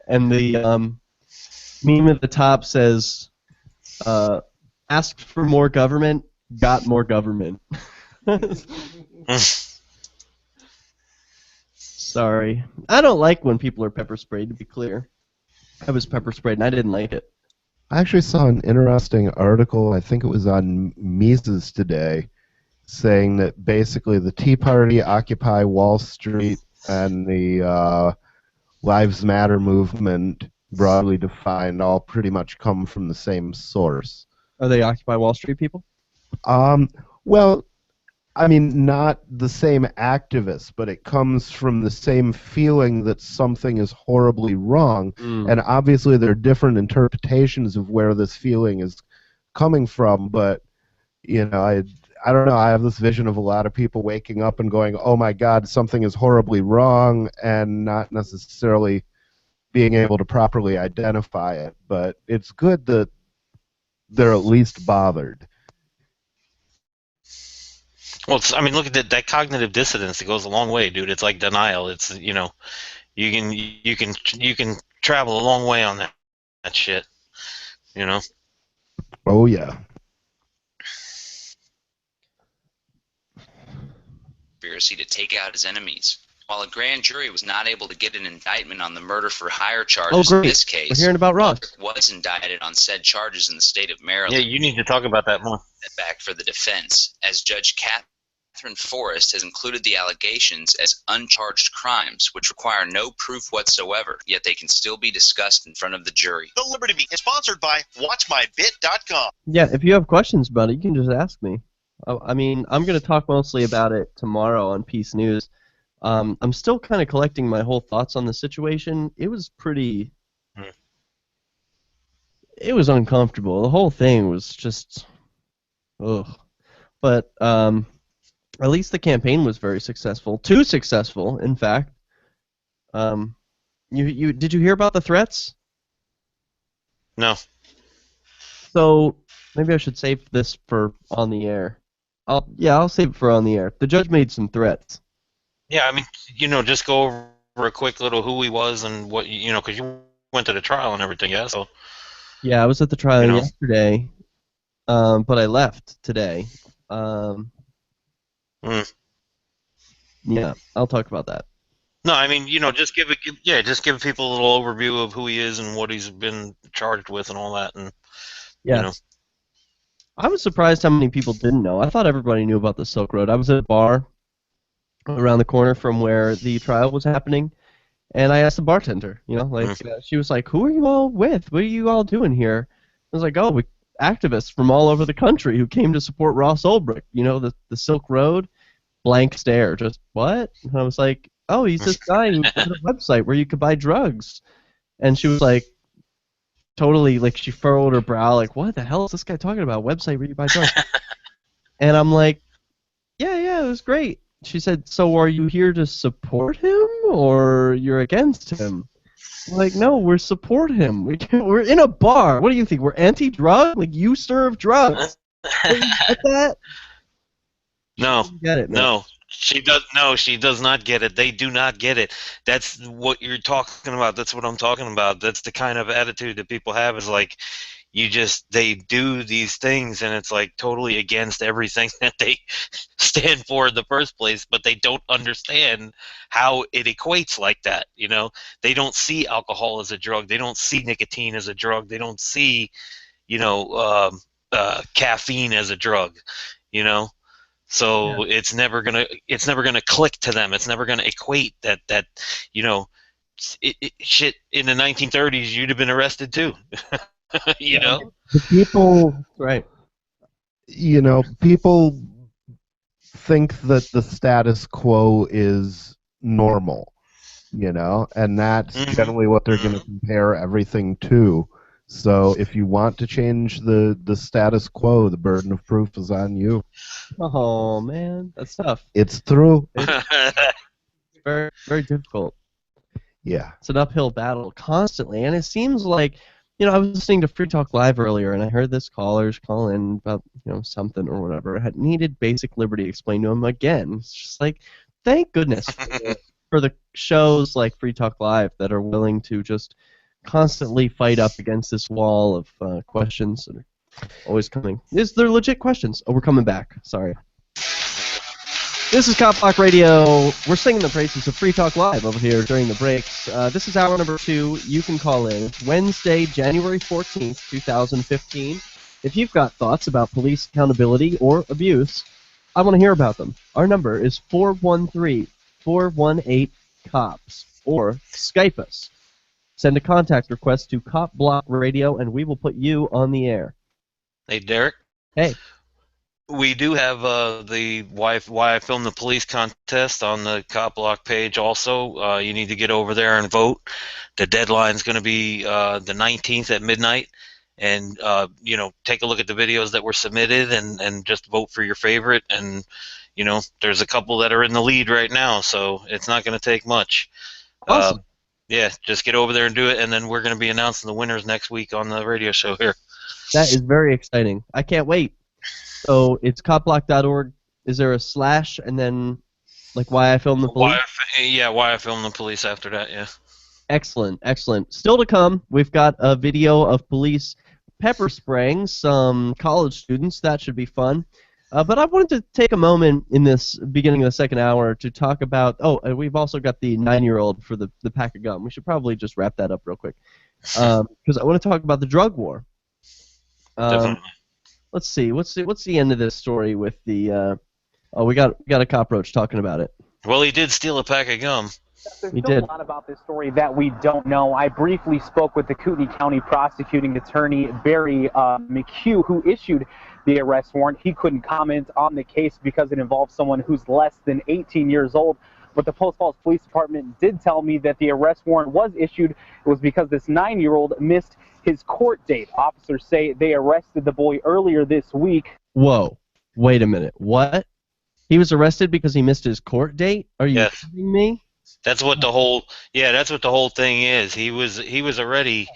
And the meme at the top says, asked for more government, got more government. Sorry. I don't like when people are pepper sprayed, to be clear. I was pepper sprayed and I didn't like it. I actually saw an interesting article, I think it was on Mises today, saying that basically the Tea Party, Occupy Wall Street, and the Lives Matter movement, broadly defined, all pretty much come from the same source. Are they Occupy Wall Street people? Well, I mean, not the same activists, but it comes from the same feeling that something is horribly wrong, and obviously there are different interpretations of where this feeling is coming from, but, I don't know, I have this vision of a lot of people waking up and going, oh my God, something is horribly wrong, and not necessarily being able to properly identify it, but it's good that they're at least bothered. Well, look at that cognitive dissonance. It goes a long way, dude. It's like denial. It's you can travel a long way on that shit. Oh yeah. Conspiracy to take out his enemies. While a grand jury was not able to get an indictment on the murder for hire charges in this case, we're hearing about Ross. Was indicted on said charges in the state of Maryland. Yeah, you need to talk about that more. Back for the defense, as Judge Catherine Forrest has included the allegations as uncharged crimes, which require no proof whatsoever, yet they can still be discussed in front of the jury. The Liberty Beat is sponsored by WatchMyBit.com. Yeah, if you have questions about it, you can just ask me. I'm going to talk mostly about it tomorrow on Peace News. I'm still kind of collecting my whole thoughts on the situation. It was pretty... It was uncomfortable. The whole thing was just... Ugh. But at least the campaign was very successful. Too successful, in fact. Did you hear about the threats? No. So maybe I should save this for on the air. I'll save it for on the air. The judge made some threats. Yeah, just go over a quick little who he was and what, because you went to the trial and everything, yeah? So. Yeah, I was at the trial yesterday, but I left today. Yeah, I'll talk about that. No, just give people a little overview of who he is and what he's been charged with and all that, and I was surprised how many people didn't know. I thought everybody knew about the Silk Road. I was at a bar around the corner from where the trial was happening, and I asked the bartender, she was like, who are you all with? What are you all doing here? was like, oh, activists from all over the country who came to support Ross Ulbricht. You know, the Silk Road. Blank stare. Just what? And I was like, oh, he's this guy who had a website where you could buy drugs. And she was like, totally, like, she furrowed her brow, like, what the hell is this guy talking about? Website where you buy drugs? And I'm like, yeah, it was great. She said, so are you here to support him or you're against him? I'm like, no, we're support him. We're in a bar. What do you think? We're anti-drug? Like, you serve drugs. Don't you get that? No, get it, man. no. She does. No, she does not get it. They do not get it. That's what you're talking about. That's what I'm talking about. That's the kind of attitude that people have. Is like, they do these things, and it's like totally against everything that they stand for in the first place. But they don't understand how it equates like that. You know, they don't see alcohol as a drug. They don't see nicotine as a drug. They don't see, caffeine as a drug. You know. So it's never gonna click to them. It's never gonna equate that shit in the 1930s you'd have been arrested too. you know. The people, right? You know, people think that the status quo is normal. You know, and that's generally what they're going to compare everything to. So if you want to change the status quo, the burden of proof is on you. Oh, man. That's tough. It's true. It's very, very difficult. Yeah. It's an uphill battle constantly. And it seems like, I was listening to Free Talk Live earlier, and I heard this callers call in about, something or whatever. Had needed basic liberty explained to him again. It's just like, thank goodness for the shows like Free Talk Live that are willing to just constantly fight up against this wall of questions that are always coming. They're legit questions. Oh, we're coming back. Sorry. This is CopBlockRadio. We're singing the praises of Free Talk Live over here during the breaks. This is hour number 2. You can call in. It's Wednesday, January 14th, 2015. If you've got thoughts about police accountability or abuse, I want to hear about them. Our number is 413-418-COPS, or Skype us. Send a contact request to CopBlockRadio, and we will put you on the air. Hey, Derek. Hey. We do have the Why I Filmed the Police contest on the CopBlock page also. You need to get over there and vote. The deadline's going to be the 19th at midnight. And, take a look at the videos that were submitted and just vote for your favorite. And, there's a couple that are in the lead right now, so it's not going to take much. Awesome. Yeah, just get over there and do it, and then we're going to be announcing the winners next week on the radio show here. That is very exciting. I can't wait. So it's copblock.org. Is there a / and then, like, Why I Filmed the Police? Why I Filmed the Police after that, yeah. Excellent, excellent. Still to come, we've got a video of police pepper spraying some college students. That should be fun. But I wanted to take a moment in this beginning of the second hour to talk about, and we've also got the 9-year-old for the pack of gum. We should probably just wrap that up real quick. Because I want to talk about the drug war. Definitely. Let's see, what's the end of this story with the, we got a cockroach talking about it. Well, he did steal a pack of gum. There's still a lot about this story that we don't know. I briefly spoke with the Kootenai County prosecuting attorney, Barry McHugh, who issued the arrest warrant. He couldn't comment on the case because it involves someone who's less than 18 years old. But the Post Falls Police Department did tell me that the arrest warrant was issued. It was because this 9-year-old missed his court date. Officers say they arrested the boy earlier this week. Whoa. Wait a minute. What? He was arrested because he missed his court date? Are you kidding me? That's what the whole thing is. He was already.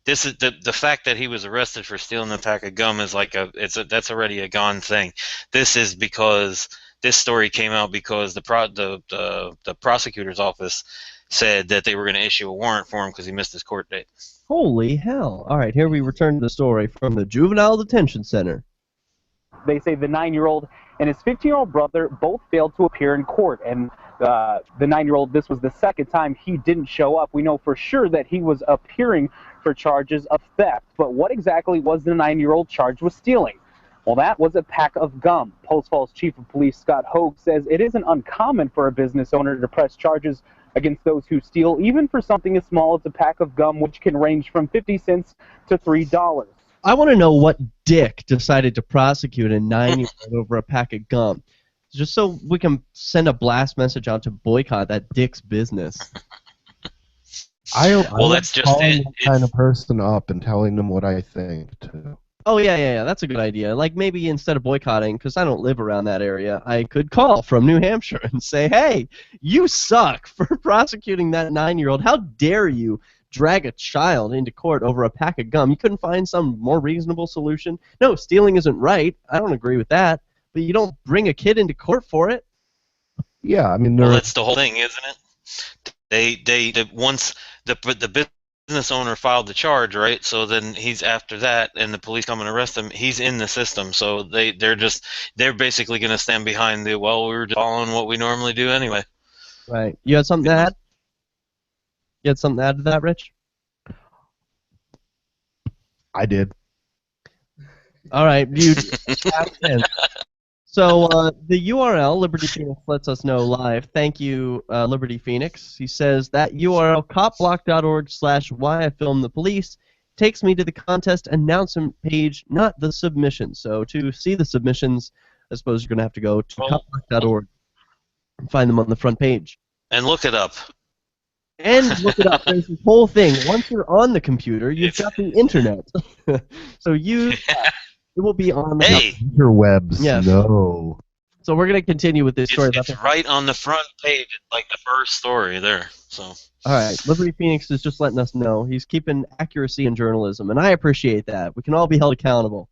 This is the fact that he was arrested for stealing a pack of gum is like that's already a gone thing. This is because this story came out because the prosecutor's office said that they were going to issue a warrant for him because he missed his court date. Holy hell! All right, here we return to the story from the Juvenile Detention Center. They say the 9-year-old and his 15-year-old brother both failed to appear in court, and the 9-year-old, this was the second time he didn't show up. We know for sure that he was appearing for charges of theft, but what exactly was the 9-year-old charged with stealing? Well, that was a pack of gum. Post Falls Chief of Police Scott Hogue says it isn't uncommon for a business owner to press charges against those who steal, even for something as small as a pack of gum, which can range from 50 cents to $3. I want to know what dick decided to prosecute a 9-year-old over a pack of gum, just so we can send a blast message out to boycott that dick's business. Well, that's just calling it. that kind of person up and telling them what I think too. Oh, yeah, that's a good idea. Like, maybe instead of boycotting, because I don't live around that area, I could call from New Hampshire and say, hey, you suck for prosecuting that 9-year-old. How dare you drag a child into court over a pack of gum? You couldn't find some more reasonable solution? No, stealing isn't right. I don't agree with that. But you don't bring a kid into court for it. Yeah, I mean, Well, that's the whole thing, isn't it? Once the business owner filed the charge, right? So then he's after that, and the police come and arrest him. He's in the system, so they're basically going to stand behind we were just following what we normally do anyway. Right. You had something to add? You had something to add to that, Rich? I did. All right. You. So the URL, Liberty Phoenix lets us know live. Thank you, Liberty Phoenix. He says that URL, copblock.org/why I filmed the police, takes me to the contest announcement page, not the submissions. So to see the submissions, I suppose you're going to have to go to copblock.org and find them on the front page. And look it up. And look it up. There's this whole thing. Once you're on the computer, you've got the internet. So it will be on the interwebs. Yes. No. So we're going to continue with this story. It's right on the front page, like the first story there. So. All right. Liberty Phoenix is just letting us know. He's keeping accuracy in journalism, and I appreciate that. We can all be held accountable.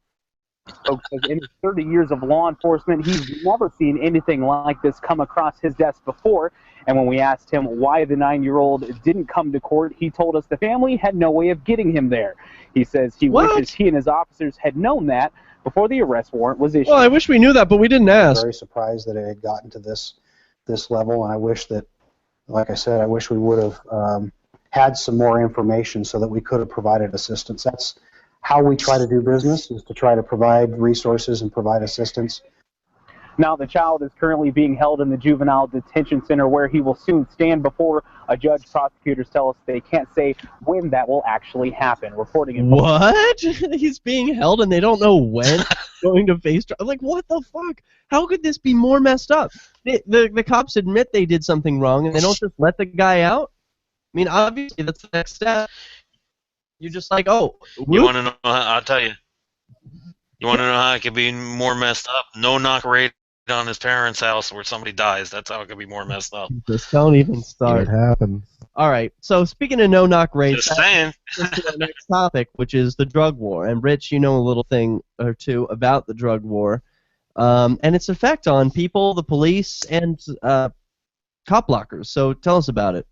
Folks, in his 30 years of law enforcement, he's never seen anything like this come across his desk before. And when we asked him why the 9-year-old didn't come to court, he told us the family had no way of getting him there. He says he wishes he and his officers had known that before the arrest warrant was issued. Well, I wish we knew that, but we didn't ask. I'm very surprised that it had gotten to this level, and I wish that, like I said, I wish we would have had some more information so that we could have provided assistance. That's how we try to do business, is to try to provide resources and provide assistance. Now, the child is currently being held in the juvenile detention center, where he will soon stand before a judge. Prosecutors tell us they can't say when that will actually happen. Reporting in What? He's being held and they don't know when he's going to face trial? Like, what the fuck? How could this be more messed up? The cops admit they did something wrong and they don't just let the guy out? I mean, obviously, that's the next step. You're just like, oh. You want to know how, I'll tell you. You want to know how it could be more messed up? No knock raid on his parents' house where somebody dies. That's how it could be more messed up. Just don't even start. It happens. All right. So speaking of no-knock raids, Just saying. to our next topic, which is the drug war. And Rich, you know a little thing or two about the drug war and its effect on people, the police, and cop blockers. So tell us about it.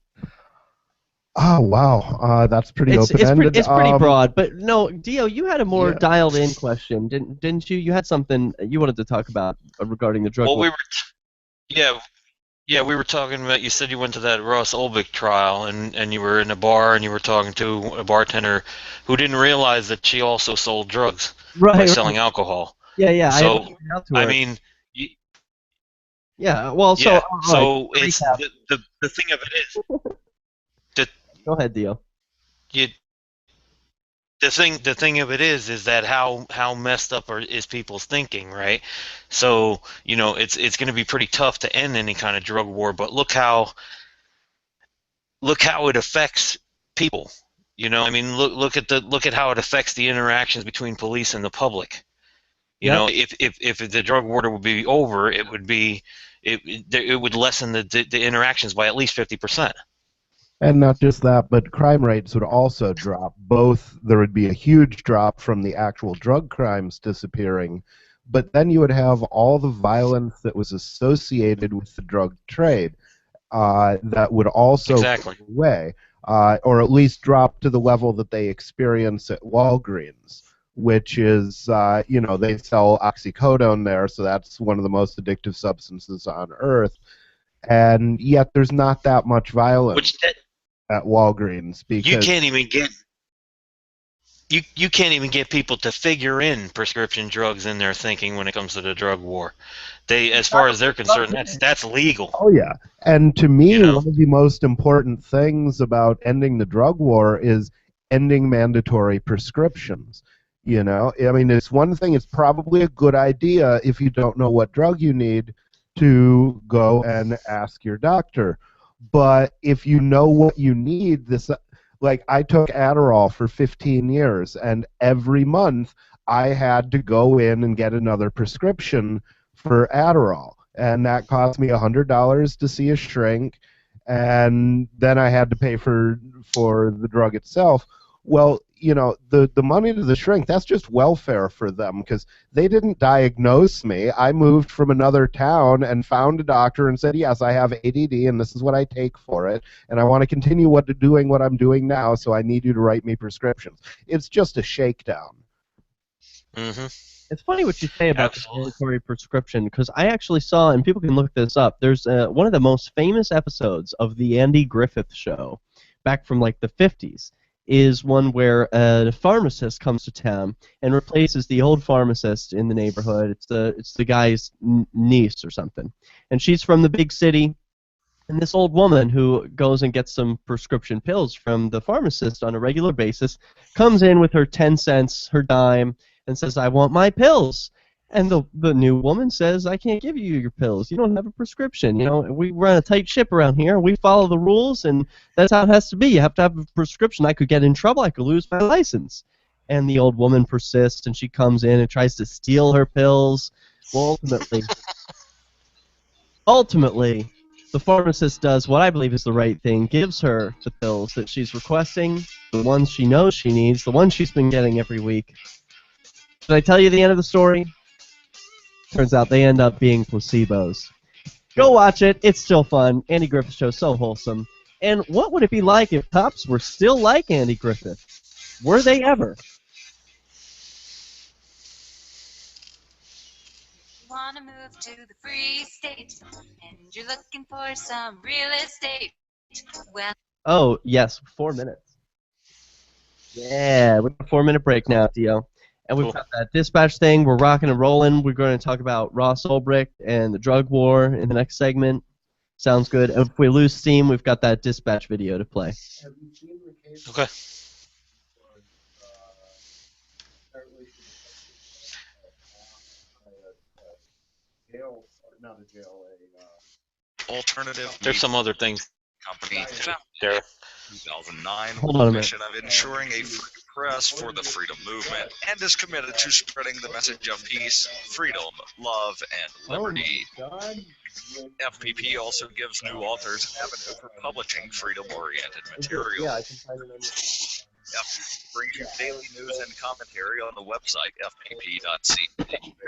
Oh, wow. That's pretty open-ended. It's pretty broad. But no, Dio, you had a more dialed-in question, didn't you? You had something you wanted to talk about regarding the drug war. Well, we were talking about, you said you went to that Ross Ulbricht trial, and you were in a bar, and you were talking to a bartender who didn't realize that she also sold drugs by selling alcohol. Yeah. So, I mean... Yeah, well, so... Yeah, so right, it's the thing of it is... Go ahead, Dio. The thing of it is that how messed up is people's thinking, right? So it's going to be pretty tough to end any kind of drug war. But look how it affects people. I mean, look at how it affects the interactions between police and the public. If the drug war would be over, it would lessen the interactions by at least 50%. And not just that, but crime rates would also drop. There would be a huge drop from the actual drug crimes disappearing, but then you would have all the violence that was associated with the drug trade that would also go away, or at least drop to the level that they experience at Walgreens, which is, they sell oxycodone there, so that's one of the most addictive substances on earth, and yet there's not that much violence at Walgreens because you can't even get people to figure in prescription drugs in their thinking when it comes to the drug war. As far as they're concerned, that's legal. Oh yeah, and to me, one of the most important things about ending the drug war is ending mandatory prescriptions. You know, I mean, it's one thing. It's probably a good idea if you don't know what drug you need to go and ask your doctor. But if you know what you need, like I took Adderall for 15 years, and every month I had to go in and get another prescription for Adderall, and that cost me $100 to see a shrink, and then I had to pay for the drug itself. Well, you know, the money to the shrink, that's just welfare for them, because they didn't diagnose me. I moved from another town and found a doctor and said, yes, I have ADD, and this is what I take for it, and I want to continue doing what I'm doing now, so I need you to write me prescriptions. It's just a shakedown. Mm-hmm. It's funny what you say about the mandatory prescription, because I actually saw, and people can look this up, there's one of the most famous episodes of the Andy Griffith Show, back from like the 50s, is one where a pharmacist comes to town and replaces the old pharmacist in the neighborhood. It's the guy's niece or something, and she's from the big city. And this old woman who goes and gets some prescription pills from the pharmacist on a regular basis comes in with her 10 cents, her dime, and says, "I want my pills." And the new woman says, "I can't give you your pills. You don't have a prescription. You know, we run a tight ship around here. We follow the rules, and that's how it has to be. You have to have a prescription. I could get in trouble. I could lose my license." And the old woman persists, and she comes in and tries to steal her pills. Well, ultimately, the pharmacist does what I believe is the right thing, gives her the pills that she's requesting, the ones she knows she needs, the ones she's been getting every week. Should I tell you the end of the story? Turns out they end up being placebos. Go watch it. It's still fun. Andy Griffith Show, so wholesome. And what would it be like if cops were still like Andy Griffith? Were they ever? You wanna move to the free state, and you're looking for some real estate. Well, Oh, yes, 4 minutes. Yeah, we're on a 4-minute break now, Dio. And we've got that dispatch thing. We're rocking and rolling. We're going to talk about Ross Ulbricht and the drug war in the next segment. Sounds good. And if we lose steam, we've got that dispatch video to play. Okay. Alternative. There's some other things. Company There. 2009 Hold on a minute. mission of ensuring a free press for the freedom movement, and is committed to spreading the message of peace, freedom, love, and liberty. FPP also gives new authors an avenue for publishing freedom-oriented material. Yeah, I can find it on FPP brings you daily news and commentary on the website fpp.cc,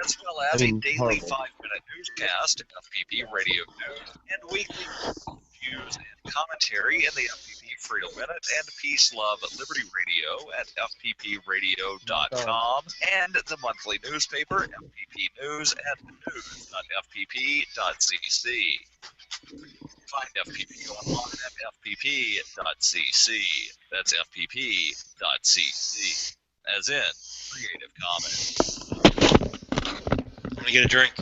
as well as a daily 5-minute newscast, FPP Radio News, and weekly news and commentary in the FPP Freedom Minute and Peace, Love, Liberty Radio at fppradio.com, and the monthly newspaper, FPP News, at news.fpp.cc. Find FPP online at fpp.cc. That's fpp.cc. As in Creative Commons. Want to get a drink?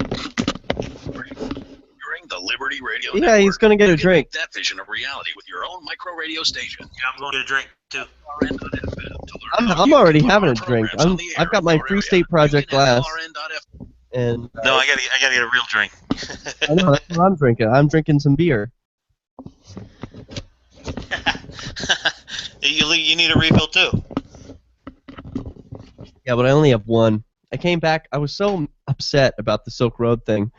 During the Liberty Radio Yeah, Network, he's going to get a you can drink. make that vision a reality with your own micro radio station. Yeah, I'm going to get a drink, too. I'm already having a drink. I've got my Free State Project glass. And No, I gotta get a real drink. I know, that's what I'm drinking. I'm drinking some beer. You need a refill, too. Yeah, but I only have one. I came back. I was so upset about the Silk Road thing.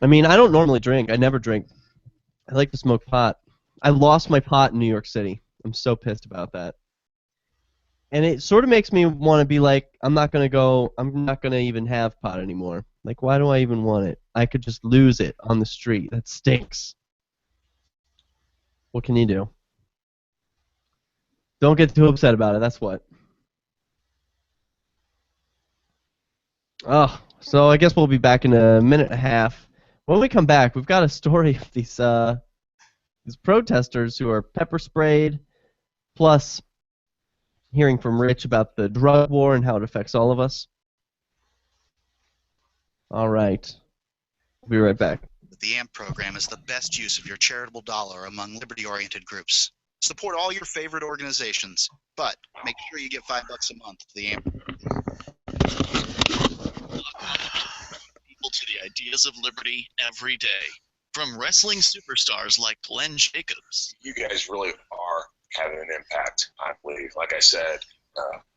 I mean, I don't normally drink. I never drink. I like to smoke pot. I lost my pot in New York City. I'm so pissed about that. And it sort of makes me want to be like, I'm not going to even have pot anymore. Like, why do I even want it? I could just lose it on the street. That stinks. What can you do? Don't get too upset about it, that's what. Oh, so I guess we'll be back in a minute and a half. When we come back, we've got a story of these protesters who are pepper sprayed, plus hearing from Rich about the drug war and how it affects all of us. All right. We'll be right back. The AMP program is the best use of your charitable dollar among liberty-oriented groups. Support all your favorite organizations, but make sure you give $5 a month to the AMP. People to the ideas of liberty every day. From wrestling superstars like Glenn Jacobs. You guys really are having an impact, I believe. Like I said,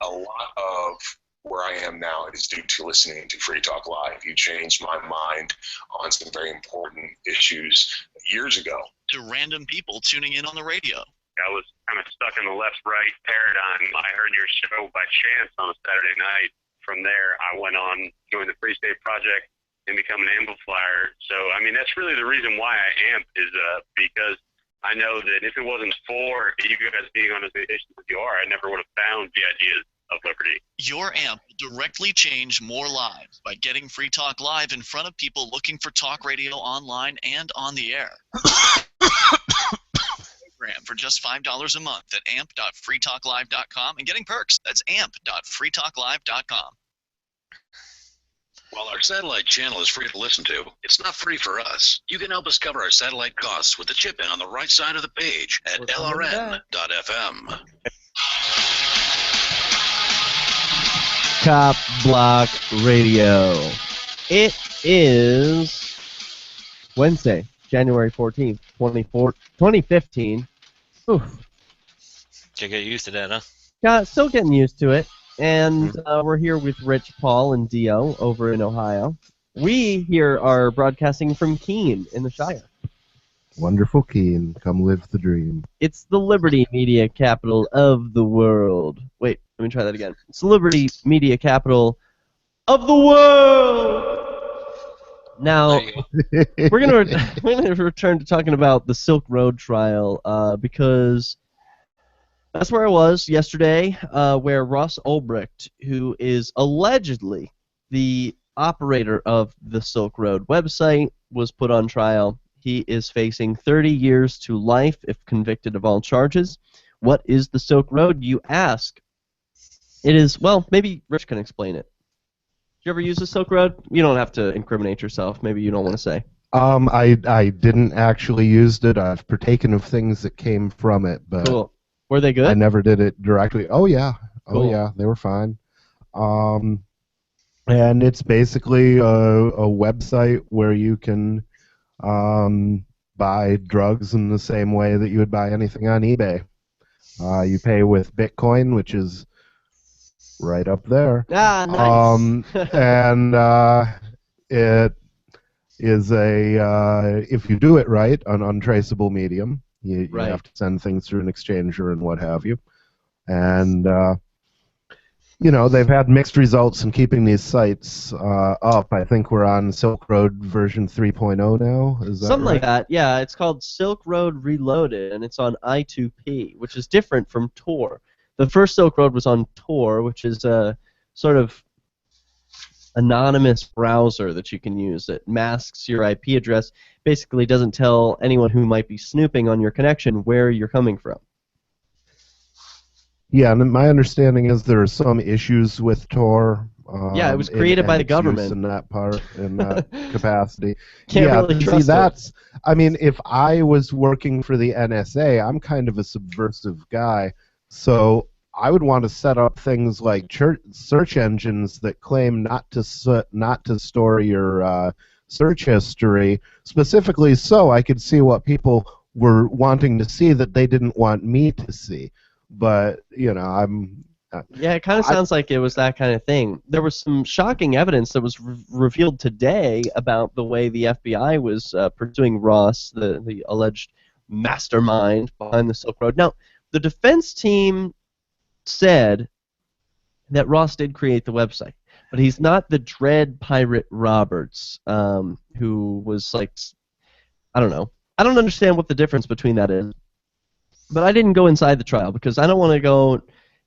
a lot of where I am now is due to listening to Free Talk Live. You changed my mind on some very important issues years ago. To random people tuning in on the radio. I was kind of stuck in the left-right paradigm. I heard your show by chance on a Saturday night. From there, I went on, joined the Free State Project, and become an amplifier. So, I mean, that's really the reason why I amp is because I know that if it wasn't for you guys being on as many stations as you are, I never would have found the ideas of liberty. Your amp will directly change more lives by getting Free Talk Live in front of people looking for talk radio online and on the air. For just $5 a month at amp.freetalklive.com and getting perks. That's amp.freetalklive.com. While our satellite channel is free to listen to, it's not free for us. You can help us cover our satellite costs with the chip-in on the right side of the page at lrn.fm. Cop Block Radio. It is Wednesday, January 14th, 2015. Oof. You get used to that, huh? Yeah, still getting used to it. And we're here with Rich, Paul, and Dio over in Ohio. We here are broadcasting from Keene in the Shire. Wonderful Keene, come live the dream. It's the Liberty Media capital of the world. Wait, let me try that again. It's the Liberty Media capital of the world! Now, we're gonna return to talking about the Silk Road trial because that's where I was yesterday, where Ross Ulbricht, who is allegedly the operator of the Silk Road website, was put on trial. He is facing 30 years to life if convicted of all charges. What is the Silk Road, you ask? It is, well, maybe Rich can explain it. Did you ever use the Silk Road? You don't have to incriminate yourself. Maybe you don't want to say. I didn't actually use it. I've partaken of things that came from it, but cool. Were they good? I never did it directly. Oh yeah, cool. Oh yeah, they were fine. And it's basically a website where you can buy drugs in the same way that you would buy anything on eBay. You pay with Bitcoin, which is right up there. Ah, nice. And it is if you do it right, an untraceable medium. You Right. have to send things through an exchanger and what have you. And, they've had mixed results in keeping these sites up. I think we're on Silk Road version 3.0 now. Is that Something right? like that, yeah. It's called Silk Road Reloaded, and it's on I2P, which is different from Tor. The first Silk Road was on Tor, which is a sort of anonymous browser that you can use. It masks your IP address, basically doesn't tell anyone who might be snooping on your connection where you're coming from. Yeah, and my understanding is there are some issues with Tor. Yeah, it was created by the and its use government. in that part, in that capacity. Can't yeah, really see, trust that's. I mean, if I was working for the NSA, I'm kind of a subversive guy, so I would want to set up things like search engines that claim not to store your search history, specifically so I could see what people were wanting to see that they didn't want me to see. But I'm. Yeah, it kind of sounds like it was that kind of thing. There was some shocking evidence that was revealed today about the way the FBI was pursuing Ross, the alleged mastermind behind the Silk Road. Now, the defense team said that Ross did create the website, but he's not the Dread Pirate Roberts, who was like, I don't know. I don't understand what the difference between that is. But I didn't go inside the trial because I don't want to go.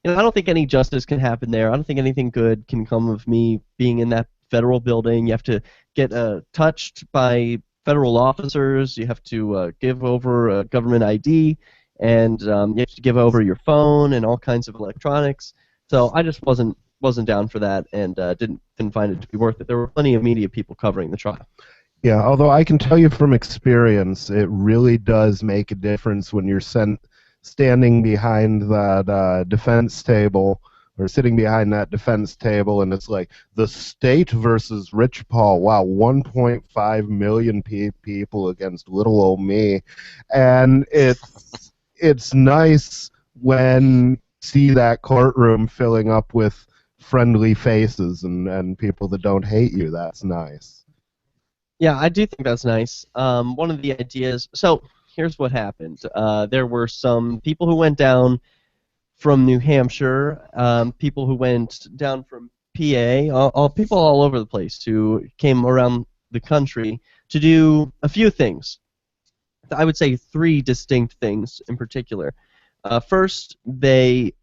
I don't think any justice can happen there. I don't think anything good can come of me being in that federal building. You have to get touched by federal officers. You have to give over a government ID, and you have to give over your phone and all kinds of electronics. So I just wasn't down for that, and didn't find it to be worth it. There were plenty of media people covering the trial. Yeah, although I can tell you from experience, it really does make a difference when you're standing behind that defense table, or sitting behind that defense table, and it's like the state versus Rich Paul. Wow, 1.5 million people against little old me, and it's nice when you see that courtroom filling up with friendly faces and people that don't hate you. That's nice. Yeah, I do think that's nice. One of the ideas. So here's what happened. There were some people who went down from New Hampshire, people who went down from PA, people all over the place who came around the country to do a few things. I would say 3 distinct things in particular. First, they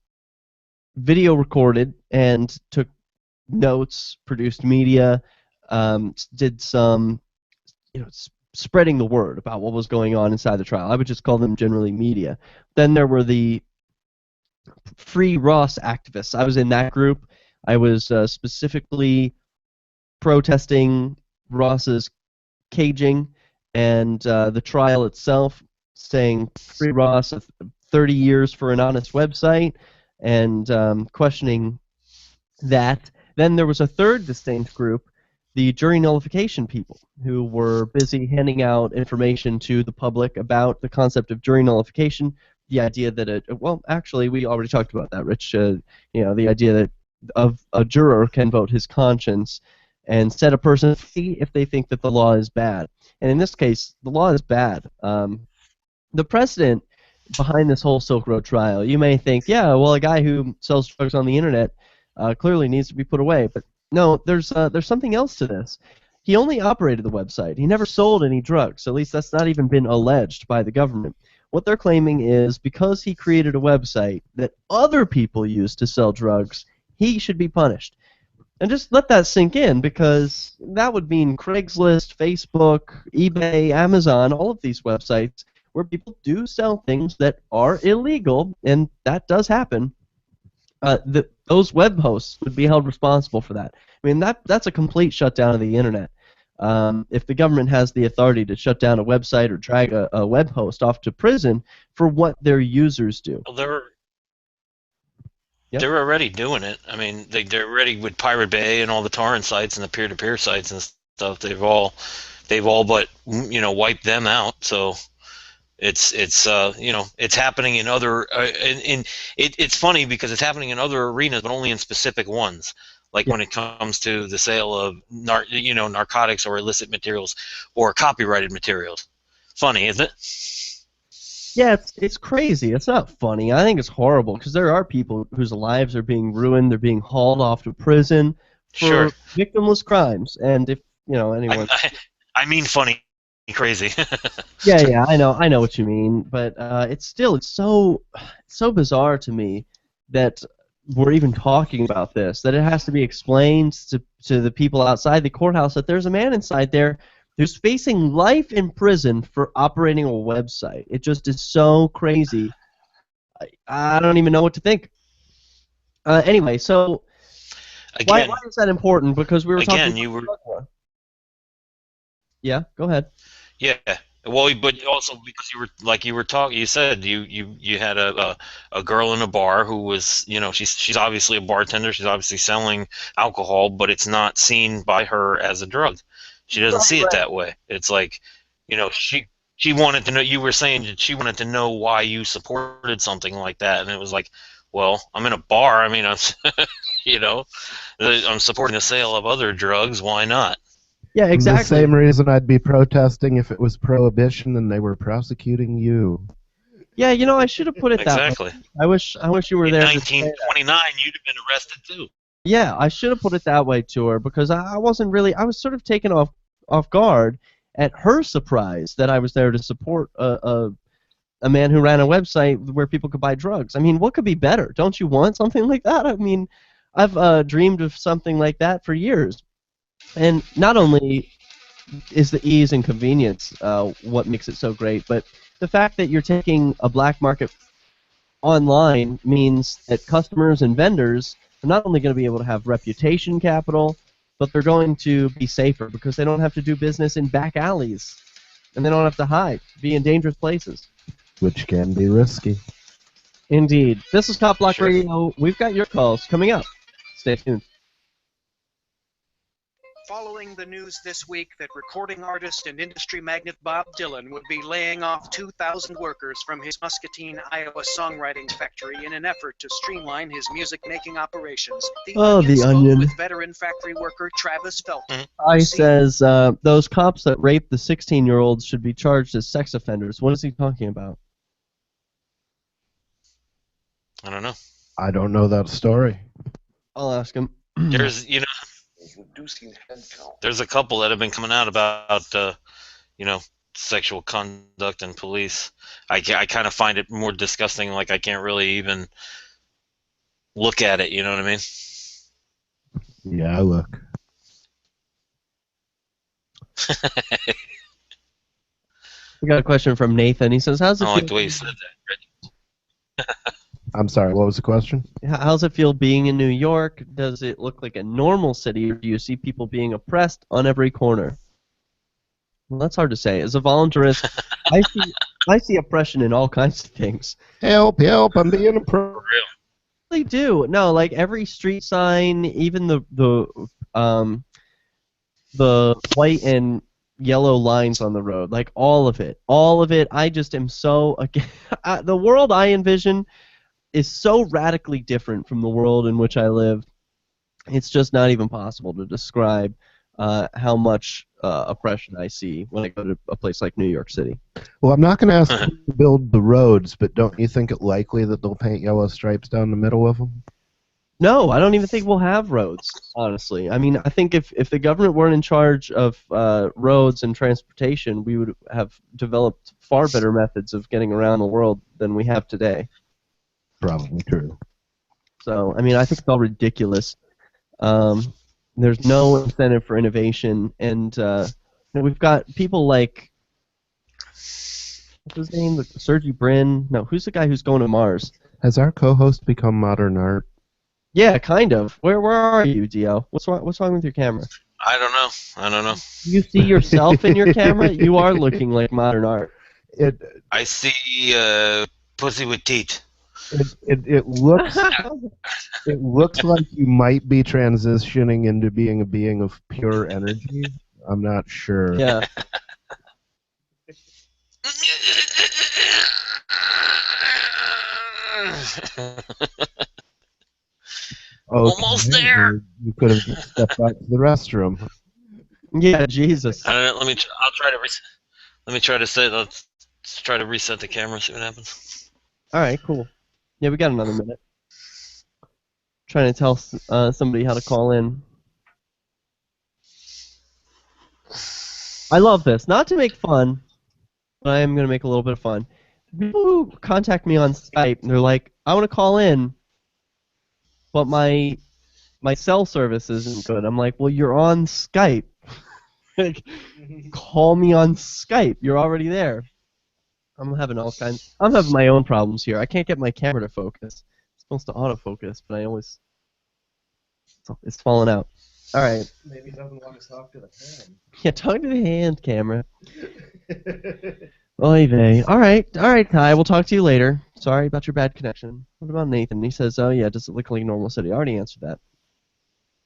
video recorded and took notes, produced media, did some, spreading the word about what was going on inside the trial. I would just call them generally media. Then there were the Free Ross activists. I was in that group. I was specifically protesting Ross's caging and the trial itself, saying Free Ross, 30 years for an honest website, and questioning that. Then there was a third distinct group, the jury nullification people, who were busy handing out information to the public about the concept of jury nullification. The idea that actually, we already talked about that, Rich. The idea that a juror can vote his conscience and set a person free if they think that the law is bad. And in this case, the law is bad. The precedent behind this whole Silk Road trial, you may think, yeah, well, a guy who sells drugs on the internet clearly needs to be put away. But no, there's something else to this. He only operated the website. He never sold any drugs. At least that's not even been alleged by the government. What they're claiming is because he created a website that other people use to sell drugs, he should be punished. And just let that sink in, because that would mean Craigslist, Facebook, eBay, Amazon, all of these websites where people do sell things that are illegal, and that does happen. Those web hosts would be held responsible for that. I mean, that's a complete shutdown of the internet. If the government has the authority to shut down a website or drag a web host off to prison for what their users do. Well, they're already doing it. I mean, they're already with Pirate Bay and all the torrent sites and the peer-to-peer sites and stuff. They've all but wiped them out. So it's happening in other it's funny because it's happening in other arenas, but only in specific ones. Like when it comes to the sale of narcotics or illicit materials or copyrighted materials. Funny, isn't it? Yeah, it's crazy. It's not funny. I think it's horrible because there are people whose lives are being ruined. They're being hauled off to prison for victimless crimes. And if anyone, I mean funny, crazy. yeah, I know what you mean. But it's so bizarre to me that we're even talking about this, that it has to be explained to the people outside the courthouse that there's a man inside there who's facing life in prison for operating a website. It just is so crazy. I don't even know what to think. Anyway, so why is that important? Because we were talking about Yeah, go ahead. Yeah. Well, but also because you said you had a girl in a bar who was, she's obviously a bartender. She's obviously selling alcohol, but it's not seen by her as a drug. She doesn't see it that way. It's like, she wanted to know. You were saying that she wanted to know why you supported something like that, and it was like, well, I'm in a bar. I mean, I'm supporting the sale of other drugs. Why not? Yeah, exactly. The same reason I'd be protesting if it was prohibition and they were prosecuting you. Yeah, I should have put it that way. I wish you were there. In 1929, you'd have been arrested too. Yeah, I should have put it that way to her because I was sort of taken off guard at her surprise that I was there to support a man who ran a website where people could buy drugs. I mean, what could be better? Don't you want something like that? I mean, I've dreamed of something like that for years. And not only is the ease and convenience what makes it so great, but the fact that you're taking a black market online means that customers and vendors are not only going to be able to have reputation capital, but they're going to be safer because they don't have to do business in back alleys, and they don't have to hide, be in dangerous places. Which can be risky. Indeed. This is Cop Block Radio. We've got your calls coming up. Stay tuned. Following the news this week that recording artist and industry magnate Bob Dylan would be laying off 2,000 workers from his Muscatine, Iowa songwriting factory in an effort to streamline his music-making operations, The Onion spoke with veteran factory worker Travis Felton. I says those cops that raped the 16-year-olds should be charged as sex offenders. What is he talking about? I don't know. I don't know that story. I'll ask him. There's, Reducing head count. there's a couple that have been coming out about, sexual conduct in police. I kind of find it more disgusting. Like I can't really even look at it. You know what I mean? Yeah, look. We got a question from Nathan. He says, "How's it I don't feel?" like the way you said that. I'm sorry, what was the question? How's it feel being in New York? Does it look like a normal city, or do you see people being oppressed on every corner? Well, that's hard to say. As a voluntarist, I see oppression in all kinds of things. Help, help, I'm being oppressed. They do. No, like every street sign, even the white and yellow lines on the road, like all of it. I just am so again. The world I envision is so radically different from the world in which I live. It's just not even possible to describe how much oppression I see when I go to a place like New York City. Well, I'm not going to ask them to build the roads, but don't you think it likely that they'll paint yellow stripes down the middle of them? No, I don't even think we'll have roads, honestly. I mean, I think if the government weren't in charge of roads and transportation, we would have developed far better methods of getting around the world than we have today. Probably true. So, I mean, I think it's all ridiculous. There's no incentive for innovation, and we've got people like, what's his name? Sergey Brin? No, who's the guy who's going to Mars? Has our co-host become modern art? Yeah, kind of. Where are you, Dio? What's wrong with your camera? I don't know. You see yourself in your camera? You are looking like modern art. I see pussy with teeth. It looks it looks like you might be transitioning into being a being of pure energy. I'm not sure. Yeah. Almost there. You could have just stepped out to the restroom. Yeah, Jesus. I don't know. I'll try to let me try to say. Let's try to reset the camera. See what happens. All right, cool. Yeah, we got another minute. Trying to tell somebody how to call in. I love this. Not to make fun, but I am going to make a little bit of fun. People who contact me on Skype, and they're like, I want to call in, but my cell service isn't good. I'm like, well, you're on Skype. Like, call me on Skype. You're already there. I'm having my own problems here. I can't get my camera to focus. It's supposed to autofocus, but it's falling out. All right. Maybe he doesn't want to talk to the hand. Yeah, talk to the hand camera. Oy vey. All right, Ty. We'll talk to you later. Sorry about your bad connection. What about Nathan? He says, oh, yeah, does it look like a normal city? I already answered that.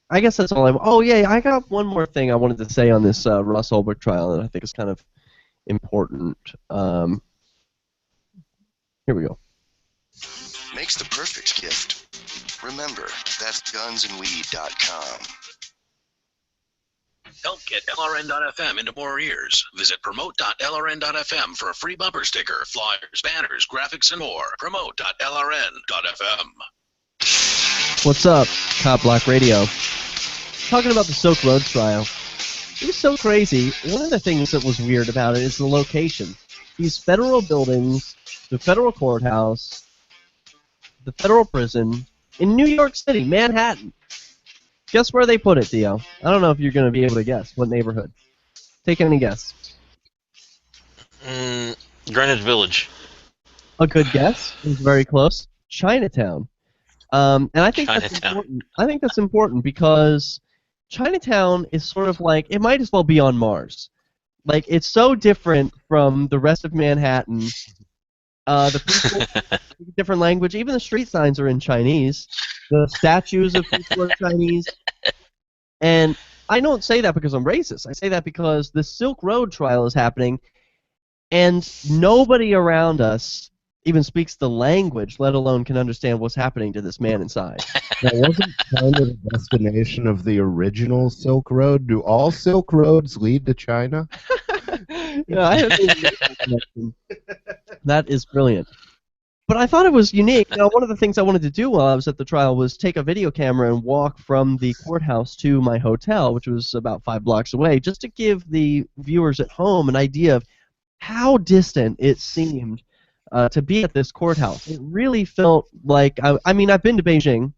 I guess that's all Oh, yeah, I got one more thing I wanted to say on this Ross Ulbricht trial that I think is kind of important. Here we go. Makes the perfect gift. Remember, that's gunsandweed.com. Help get LRN.FM into more ears. Visit promote.lrn.fm for a free bumper sticker, flyers, banners, graphics, and more. Promote.lrn.fm. What's up, Cop Block Radio? Talking about the Silk Road trial. It was so crazy. One of the things that was weird about it is the location. These federal buildings, the federal courthouse, the federal prison, in New York City, Manhattan. Guess where they put it, Dio? I don't know if you're going to be able to guess. What neighborhood? Take any guess. Greenwich Village. A good guess. It was very close. Chinatown. And I think that's Chinatown. important. I think that's important because Chinatown is sort of like, it might as well be on Mars. Like, it's so different from the rest of Manhattan The people speak a different language. Even the street signs are in Chinese. The statues of people are Chinese. And I don't say that because I'm racist. I say that because the Silk Road trial is happening, and nobody around us even speaks the language, let alone can understand what's happening to this man inside. Now, wasn't China the destination of the original Silk Road? Do all Silk Roads lead to China? Yeah, I haven't even made that connection. That is brilliant. But I thought it was unique. Now, one of the things I wanted to do while I was at the trial was take a video camera and walk from the courthouse to my hotel, which was about 5 blocks away, just to give the viewers at home an idea of how distant it seemed to be at this courthouse. It really felt like, I mean, I've been to Beijing,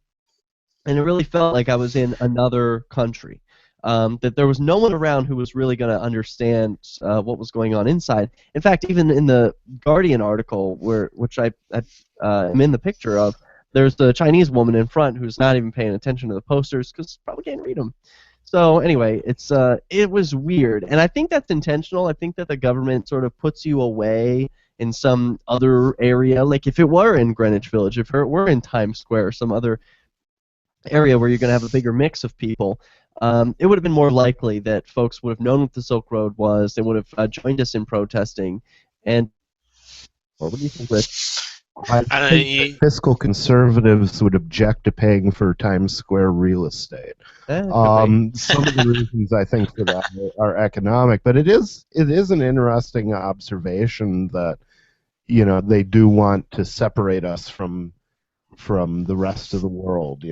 and it really felt like I was in another country. That there was no one around who was really going to understand what was going on inside. In fact, even in the Guardian article, which I am in the picture of, there's the Chinese woman in front who's not even paying attention to the posters because probably can't read them. So anyway, it was weird, and I think that's intentional. I think that the government sort of puts you away in some other area, like if it were in Greenwich Village, if it were in Times Square, or some other area where you're going to have a bigger mix of people. It would have been more likely that folks would have known what the Silk Road was. They would have joined us in protesting. And what do you think, Rich? I think fiscal conservatives would object to paying for Times Square real estate. Some of the reasons I think for that are economic, but it is an interesting observation that they do want to separate us from the rest of the world.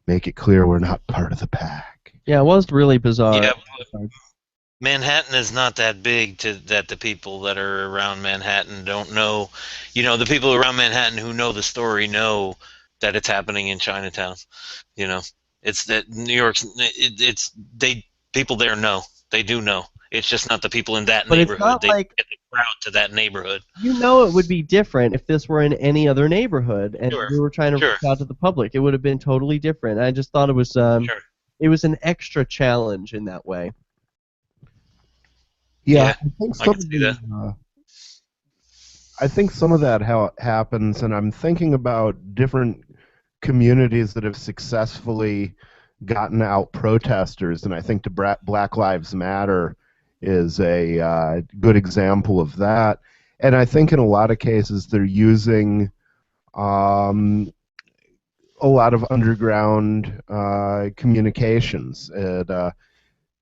Make it clear we're not part of the pack. Yeah, it was really bizarre. Yeah, Manhattan is not that big that the people that are around Manhattan don't know. The people around Manhattan who know the story know that it's happening in Chinatown. It's that New York's. People there know. They do know. It's just not the people in that neighborhood. It's not they like get the crowd to that neighborhood. It would be different if this were in any other neighborhood and we were trying to reach out to the public. It would have been totally different. I just thought it was it was an extra challenge in that way. Yeah, I think some of that happens, and I'm thinking about different communities that have successfully gotten out protesters, and I think the Black Lives Matter is a good example of that. And I think in a lot of cases they're using a lot of underground communications. And,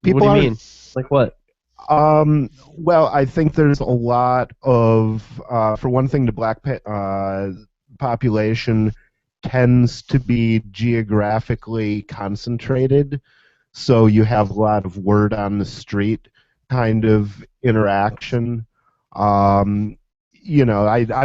people what do you mean? Like what? Well, I think there's a lot of, for one thing, the black population tends to be geographically concentrated, so you have a lot of word on the street kind of interaction. I've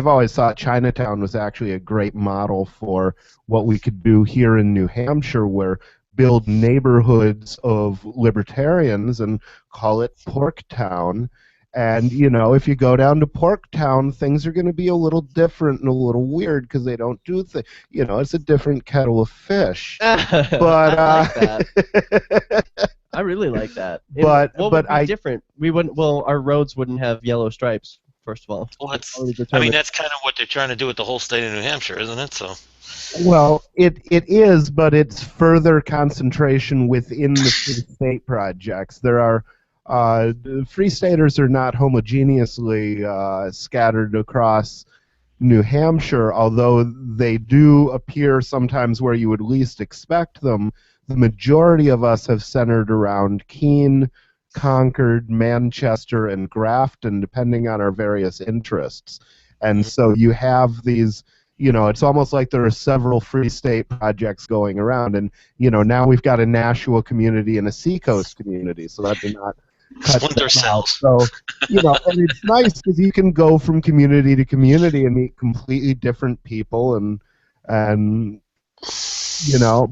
always thought Chinatown was actually a great model for what we could do here in New Hampshire, where build neighborhoods of libertarians and call it Porktown. And, if you go down to Porktown, things are going to be a little different and a little weird because they don't do things. It's a different kettle of fish. But I like that. I really like that. What would be different? We wouldn't. Well, our roads wouldn't have yellow stripes. First of all. Well, that's kind of what they're trying to do with the whole state of New Hampshire, isn't it? So. Well, it is, but it's further concentration within the free state projects. There are free staters are not homogeneously scattered across New Hampshire, although they do appear sometimes where you would least expect them. The majority of us have centered around Keene, Concord, Manchester, and Grafton, depending on our various interests. And so you have these, it's almost like there are several free state projects going around. And, now we've got a Nashua community and a Seacoast community, so that did not cut them out. So, and it's nice because you can go from community to community and meet completely different people and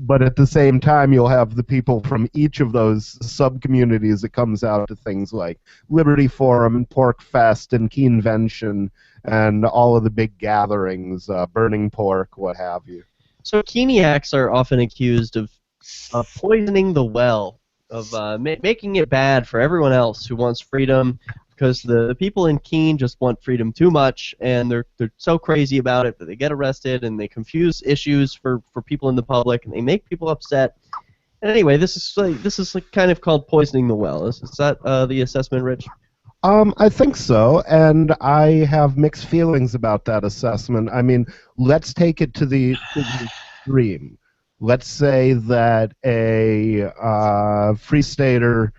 but at the same time you'll have the people from each of those sub-communities that comes out to things like Liberty Forum and Pork Fest and Keenvention and all of the big gatherings, Burning Pork, what have you. So Keeniacs are often accused of poisoning the well, of making it bad for everyone else who wants freedom, because the people in Keene just want freedom too much, and they're so crazy about it that they get arrested and they confuse issues for people in the public, and they make people upset. And anyway, this is kind of called poisoning the well. Is that the assessment, Rich? I think so, and I have mixed feelings about that assessment. I mean, let's take it to the extreme. Let's say that a Free Stater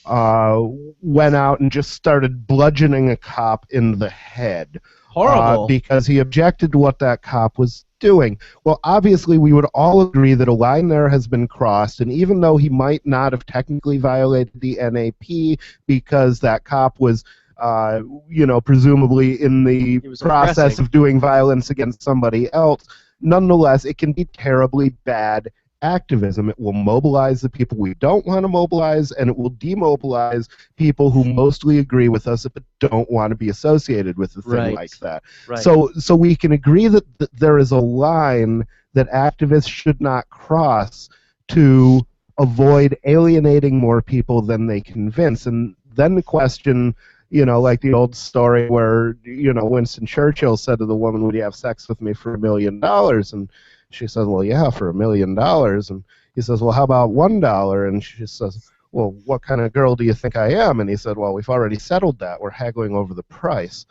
went out and just started bludgeoning a cop in the head. Horrible. Because he objected to what that cop was doing. Well, obviously, we would all agree that a line there has been crossed, and even though he might not have technically violated the NAP because that cop was, presumably in the process of doing violence against somebody else, nonetheless, it can be terribly bad activism. It will mobilize the people we don't want to mobilize, and it will demobilize people who mostly agree with us but don't want to be associated with a thing like that. Right. So we can agree that there is a line that activists should not cross to avoid alienating more people than they convince. And then the question, like the old story where, Winston Churchill said to the woman, "Would you have sex with me for $1 million?" And she says, "Well, yeah, for $1 million." And he says, "Well, how about $1?" And she says, "Well, what kind of girl do you think I am?" And he said, "Well, we've already settled that. We're haggling over the price."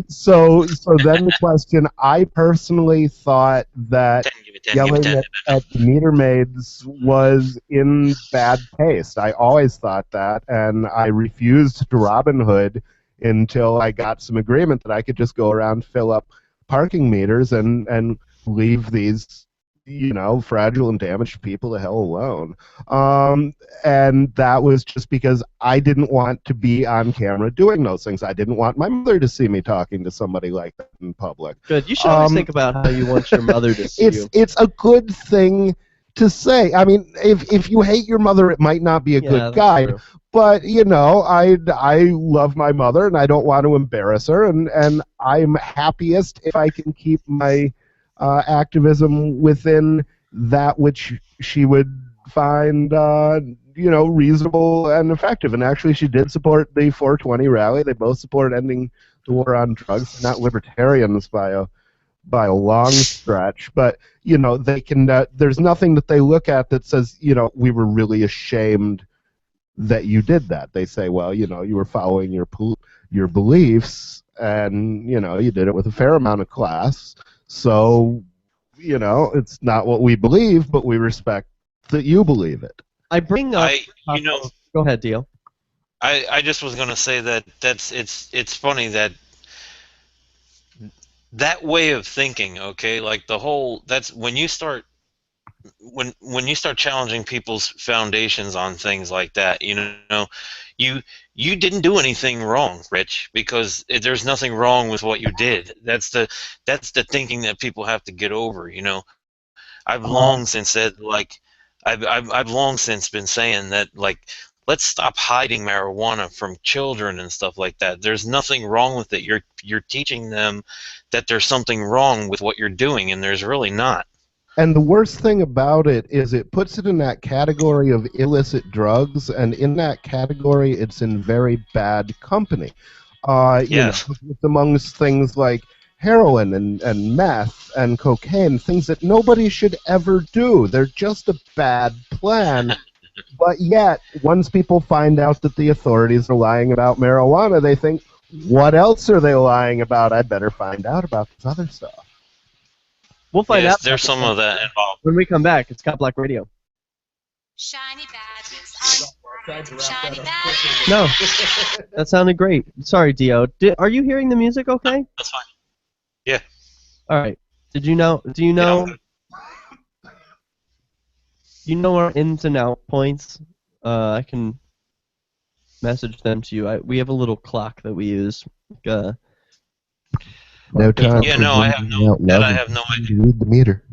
So then the question, I personally thought that yelling at the meter maids was in bad taste. I always thought that, and I refused to Robin Hood until I got some agreement that I could just go around, fill up parking meters, and leave these, fragile and damaged people the hell alone. And that was just because I didn't want to be on camera doing those things. I didn't want my mother to see me talking to somebody like that in public. Good. You should always think about how you want your mother to see you. It's a good thing to say. I mean, if you hate your mother, it might not be a good guide. True. But, I love my mother, and I don't want to embarrass her, and I'm happiest if I can keep my activism within that which she would find, reasonable and effective. And actually, she did support the 420 rally. They both support ending the war on drugs. They're not libertarians by a long stretch, but, they can. There's nothing that they look at that says, we were really ashamed that you did that. They say, well, you were following your beliefs, and you did it with a fair amount of class. So, it's not what we believe, but we respect that you believe it. I bring up. Go ahead, Dio. I just was going to say that it's funny that way of thinking. Okay, like that's when you start. When you start challenging people's foundations on things like that, you didn't do anything wrong, Rich, because there's nothing wrong with what you did. That's the thinking that people have to get over. I've long since said, like, I've long since been saying that, like, let's stop hiding marijuana from children and stuff like that. There's nothing wrong with it. You're teaching them that there's something wrong with what you're doing, and there's really not. And the worst thing about it is it puts it in that category of illicit drugs, and in that category, it's in very bad company. Yes. It's amongst things like heroin and meth and cocaine, things that nobody should ever do. They're just a bad plan. But yet, once people find out that the authorities are lying about marijuana, they think, what else are they lying about? I better find out about this other stuff. We'll find out. There's some of that involved. When we come back, it's CopBlockRadio. Shiny badges. Shiny badges. No, that sounded great. Sorry, Dio. Are you hearing the music okay? That's fine. Yeah. All right. Do you know our ins and out points? I can message them to you. We have a little clock that we use. No time. Yeah, no, I have no idea. Read the meter.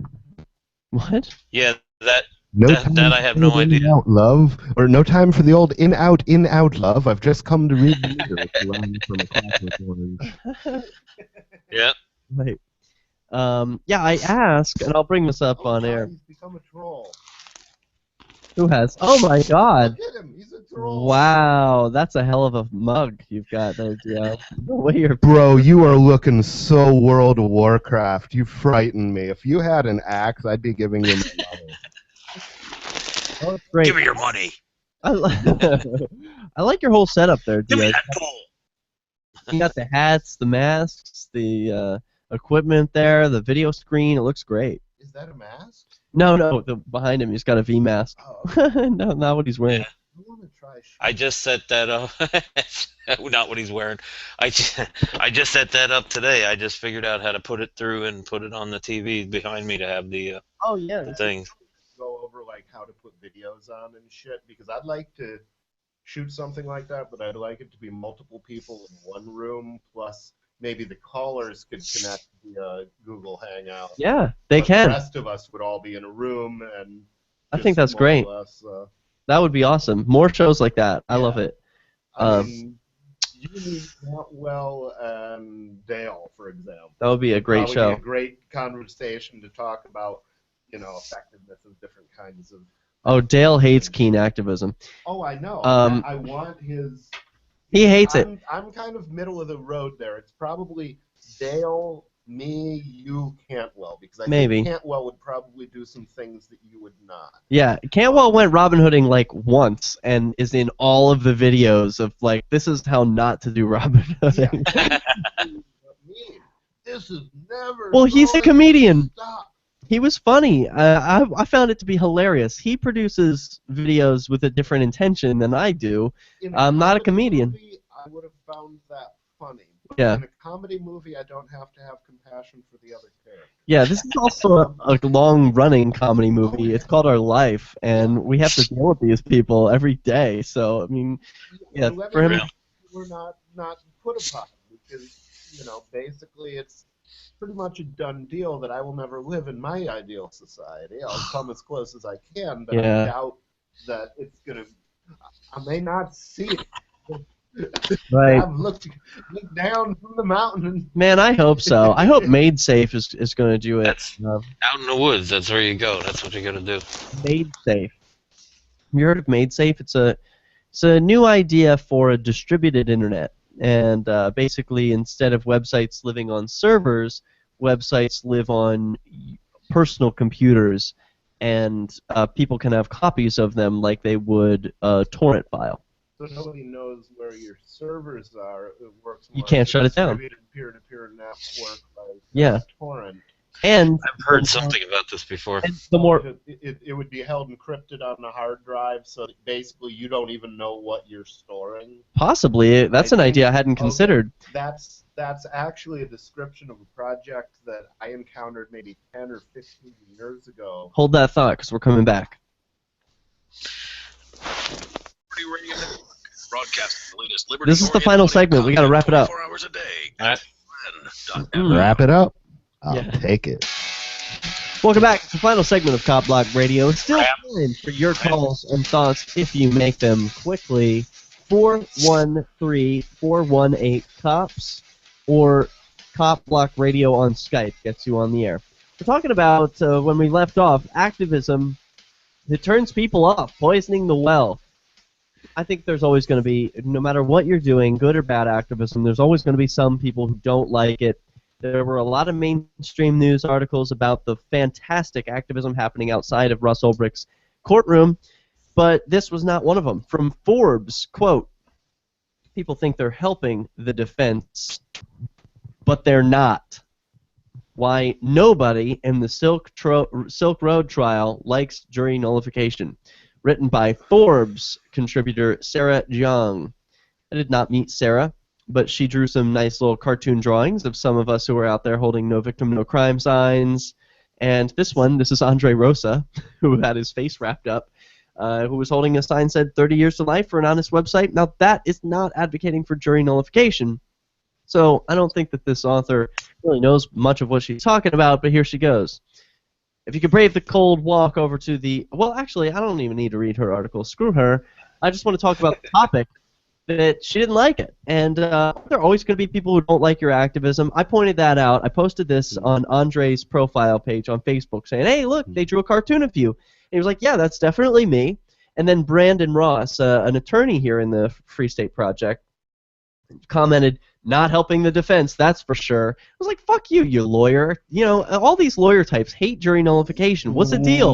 What? Yeah, that I have no idea. In-out love, or no time for the old in-out love. I've just come to read the meter. Yeah. Right. Yeah, I asked, and I'll bring this up on air. He's become a troll. Who has? Oh my God! Look at him. He's a Wow, that's a hell of a mug you've got there, Dio. The way you're Bro, you are looking so World of Warcraft. You frighten me. If you had an axe, I'd be giving you my money. Oh, great. Give me your money. I like your whole setup there, Give Dio. me that pole. You got the hats, the masks, the equipment there, the video screen. It looks great. Is that a mask? No, behind him he's got a V mask. Oh, No, not what he's wearing. I want to try. I just set that up. Not what he's wearing. I just set that up today. I just figured out how to put it through and put it on the TV behind me to have the oh yeah the things. Go over like how to put videos on and shit, because I'd like to shoot something like that, but I'd like it to be multiple people in one room, plus maybe the callers could connect via Google Hangout. Yeah, they but can. The rest of us would all be in a room, and I think that's great. That would be awesome. More shows like that. I love it. I mean, you need Well and Dale, for example. That would be a great show. Be a great conversation to talk about, effectiveness of different kinds of. Oh, Dale hates Keene activism. Oh, I know. I want his. He hates it. I'm kind of middle of the road there. It's probably Dale, me, you, Cantwell, because I think Cantwell would probably do some things that you would not. Yeah, Cantwell went Robin Hooding like once and is in all of the videos of like, this is how not to do Robin Hooding. This is never. Well, he's a comedian. Stop. He was funny. I found it to be hilarious. He produces videos with a different intention than I do. I'm not a comedian. I would have found that funny. Yeah. In a comedy movie, I don't have to have compassion for the other character. Yeah, this is also a long-running comedy movie. It's called Our Life, and we have to deal with these people every day. So, I mean, yeah, for him... We're not put upon, because, basically it's pretty much a done deal that I will never live in my ideal society. I'll come as close as I can, but I doubt that it's going to... I may not see it. Right. I've looked down from the mountain. Man, I hope so. I hope Made Safe is going to do it. Out in the woods, that's where you go. That's what you got to do. Made Safe. You heard of Made Safe? It's a new idea for a distributed internet. And basically, instead of websites living on servers, websites live on personal computers, and people can have copies of them like they would a torrent file. So nobody knows where your servers are. It works. You can't shut it down. Peer-to-peer network by torrent. And I've heard something about this before. And the more it would be held encrypted on the hard drive, so that basically you don't even know what you're storing. Possibly, that's an idea I hadn't considered. That's actually a description of a project that I encountered maybe 10 or 15 years ago. Hold that thought, because we're coming back. Radio Network, broadcasting the latest This is the final segment. We got to wrap it up. 24 hours a day. Wrap it up. I'll take it. Welcome back to the final segment of Cop Block Radio. It's still time for your calls and thoughts if you make them quickly. 413-418-COPS or Cop Block Radio on Skype gets you on the air. We're talking about, when we left off, activism that turns people off, poisoning the well. I think there's always going to be, no matter what you're doing, good or bad activism, there's always going to be some people who don't like it. There were a lot of mainstream news articles about the fantastic activism happening outside of Russ Ulbricht's courtroom, but this was not one of them. From Forbes, quote, people think they're helping the defense, but they're not. Why nobody in the Silk Road trial likes jury nullification. Written by Forbes contributor Sarah Jiang. I did not meet Sarah, but she drew some nice little cartoon drawings of some of us who were out there holding no victim, no crime signs. And this is Andre Rosa, who had his face wrapped up, who was holding a sign that said 30 years to life for an honest website. Now, that is not advocating for jury nullification. So I don't think that this author really knows much of what she's talking about, but here she goes. If you could brave the cold walk over to the... Well, actually, I don't even need to read her article. Screw her. I just want to talk about the topic. That she didn't like it. And there are always going to be people who don't like your activism. I pointed that out. I posted this on Andre's profile page on Facebook saying, hey, look, they drew a cartoon of you. And he was like, yeah, that's definitely me. And then Brandon Ross, an attorney here in the Free State Project, commented, "Not helping the defense, that's for sure." I was like, "Fuck you, you lawyer." You know, all these lawyer types hate jury nullification. What's the deal?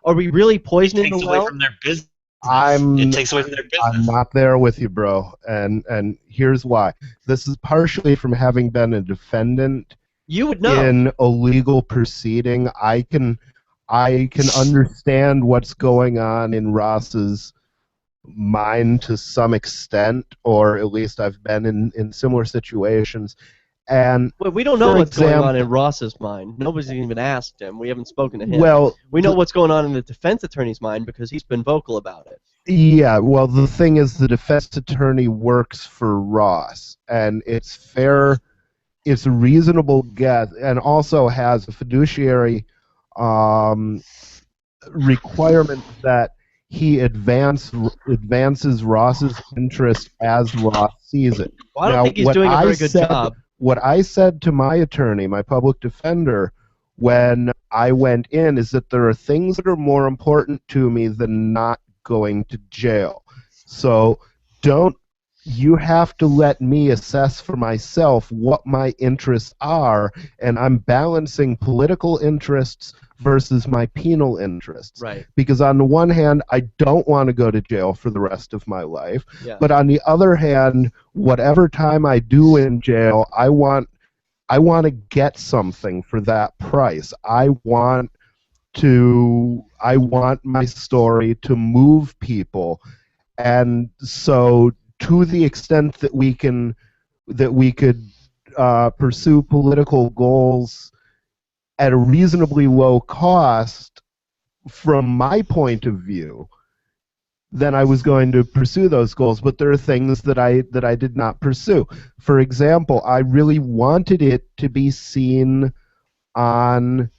Are we really poisoning the well? Away from their business. It takes away from their business. I'm not there with you, bro, and here's why. This is partially from having been a defendant. You would know. In a legal proceeding, I can understand what's going on in Ross's mind to some extent, or at least I've been in similar situations. And well, we don't know what's going on in Ross's mind. Nobody's even asked him. We haven't spoken to him. Well, we know what's going on in the defense attorney's mind because he's been vocal about it. Yeah, well, the thing is, the defense attorney works for Ross, and it's fair, it's a reasonable guess, and also has a fiduciary requirement that he advances Ross's interest as Ross sees it. Well, I don't think he's doing a very good job. What I said to my attorney, my public defender, when I went in, is that there are things that are more important to me than not going to jail. So you have to let me assess for myself what my interests are, and I'm balancing political interests versus my penal interests. Right. Because on the one hand, I don't want to go to jail for the rest of my life, Yeah. but on the other hand, whatever time I do in jail, I want to get something for that price. I want my story to move people, and so to the extent that we could pursue political goals at a reasonably low cost, from my point of view, then I was going to pursue those goals. But there are things that I did not pursue. For example, I really wanted it to be seen on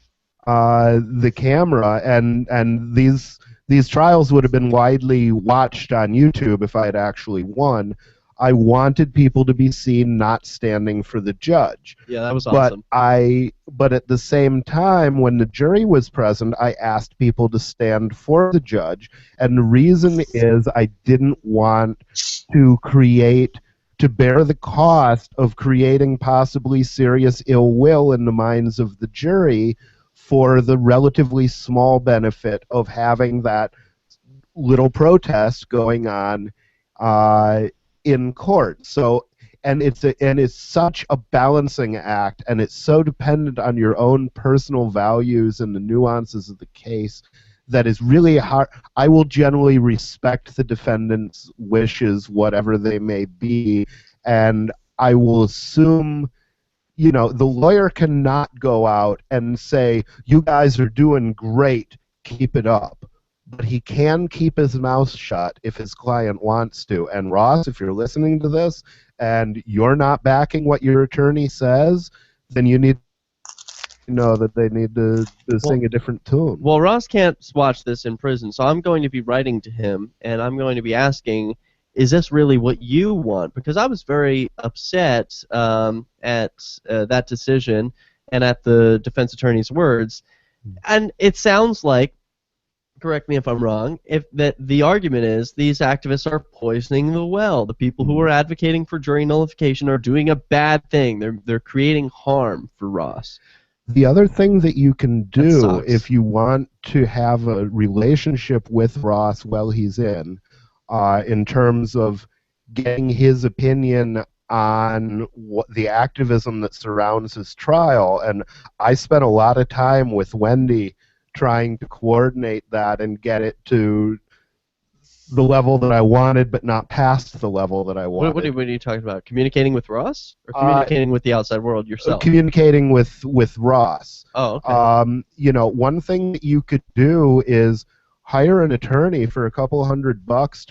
the camera, and these trials would have been widely watched on YouTube if I had actually won. I wanted people to be seen not standing for the judge. Yeah, that was awesome. But at the same time, when the jury was present, I asked people to stand for the judge, and the reason is I didn't want to bear the cost of creating possibly serious ill will in the minds of the jury for the relatively small benefit of having that little protest going on in court. So, and it's such a balancing act, and it's so dependent on your own personal values and the nuances of the case that is really hard. I will generally respect the defendant's wishes, whatever they may be, and I will assume, the lawyer cannot go out and say, "You guys are doing great, keep it up." But he can keep his mouth shut if his client wants to. And Ross, if you're listening to this and you're not backing what your attorney says, then you need to know that they need to sing a different tune. Well, Ross can't watch this in prison, so I'm going to be writing to him, and I'm going to be asking, is this really what you want? Because I was very upset at that decision and at the defense attorney's words. And it sounds like, correct me if I'm wrong, that the argument is these activists are poisoning the well. The people who are advocating for jury nullification are doing a bad thing. They're creating harm for Ross. The other thing that you can do if you want to have a relationship with Ross while he's in terms of getting his opinion on what the activism that surrounds his trial, and I spent a lot of time with Wendy trying to coordinate that and get it to the level that I wanted, but not past the level that I wanted. What are you talking about? Communicating with Ross, or communicating with the outside world yourself? Communicating with Ross. Oh, okay. One thing that you could do is hire an attorney for a couple $100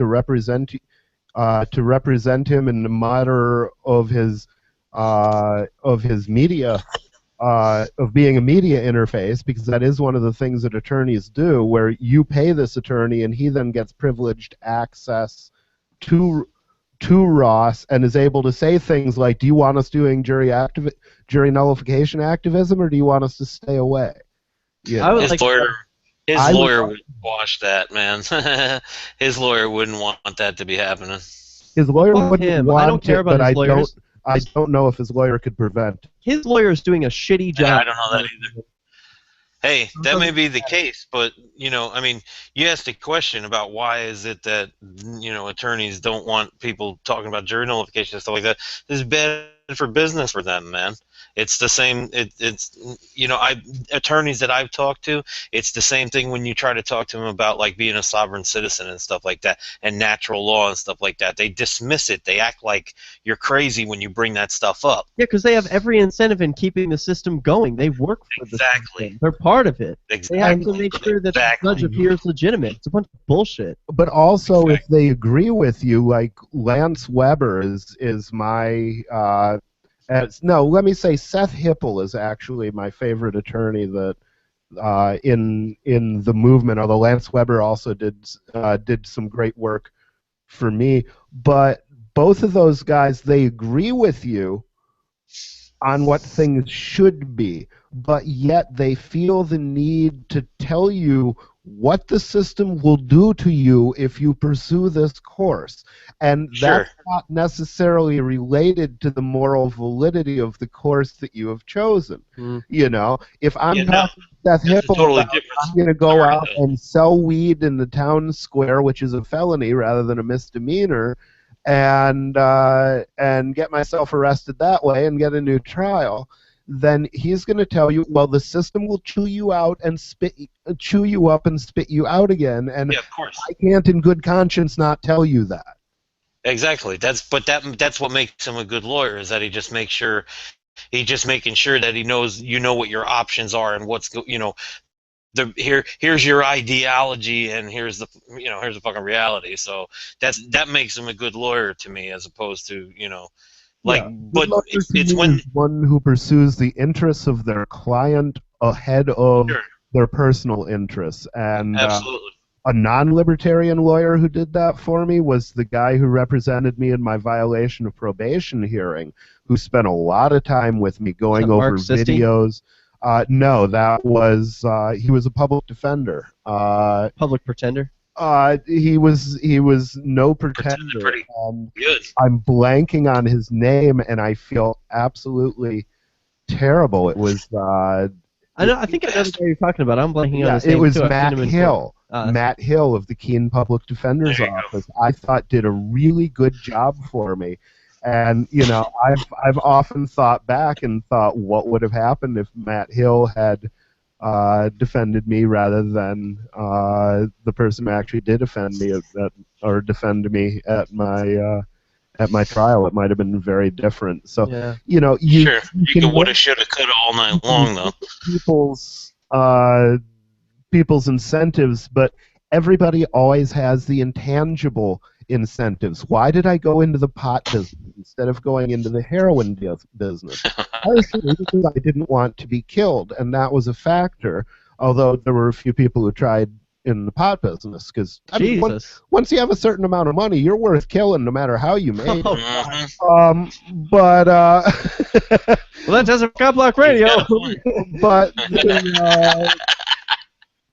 to represent him in the matter of his media. Of being a media interface, because that is one of the things that attorneys do, where you pay this attorney and he then gets privileged access to Ross and is able to say things like, "Do you want us doing jury nullification activism, or do you want us to stay away?" Yeah. His lawyer would squash that, man. His lawyer wouldn't want that to be happening. His lawyer Fuck wouldn't him. want I don't care it, about but his lawyers. I don't know if his lawyer could prevent it. His lawyer is doing a shitty job. Yeah, I don't know that either. Hey, that may be the case, but, you know, I mean, you asked a question about why is it that, you know, attorneys don't want people talking about jury nullification and stuff like that. This is bad for business for them, man. It's the same, it's, you know, attorneys that I've talked to, it's the same thing when you try to talk to them about, like, being a sovereign citizen and stuff like that, and natural law and stuff like that. They dismiss it. They act like you're crazy when you bring that stuff up. Yeah, because they have every incentive in keeping the system going. They work for the system. They're part of it. Exactly. They have to make sure that the judge appears legitimate. It's a bunch of bullshit. But also, if they agree with you, like Lance Weber is my no, let me say Seth Hipple is actually my favorite attorney that in the movement. Although Lance Weber also did some great work for me, but both of those guys, they agree with you on what things should be, but yet they feel the need to tell you what the system will do to you if you pursue this course. And that's not necessarily related to the moral validity of the course that you have chosen. You know, if I'm talking to Seth Hipple, I'm going to go out and sell weed in the town square, which is a felony rather than a misdemeanor, and get myself arrested that way and get a new trial, then he's going to tell you, well, the system will chew you out and chew you up and spit you out again, and yeah, of course. I can't in good conscience not tell you that. Exactly. That's what makes him a good lawyer, is that he just makes sure making sure that he knows, you know, what your options are and what's, you know, here's your ideology and here's the fucking reality. So that makes him a good lawyer to me, as opposed to, you know, like, yeah. but it's when one who pursues the interests of their client ahead of their personal interests. And absolutely. A non-libertarian lawyer who did that for me was the guy who represented me in my violation of probation hearing, who spent a lot of time with me going over videos. No, that was he was a public defender. Public pretender? He was no pretender. Good. I'm blanking on his name, and I feel absolutely terrible. It was. I think I know the guy you're talking about. I'm blanking on his name. It was too. Matt Hill. Matt Hill of the Keene Public Defender's Office. I thought did a really good job for me. And, you know, I've often thought back and thought, what would have happened if Matt Hill had defended me rather than the person who actually did defend me defend me at my trial. It might have been very different. So, you know, you can woulda, shoulda, coulda all night long, though. People's incentives, but everybody always has the intangible incentives. Why did I go into the pot business instead of going into the heroin business? Partially because I didn't want to be killed, and that was a factor, although there were a few people who tried in the pot business, because I mean, once you have a certain amount of money, you're worth killing no matter how you make it. Well, that doesn't CopBlockRadio. But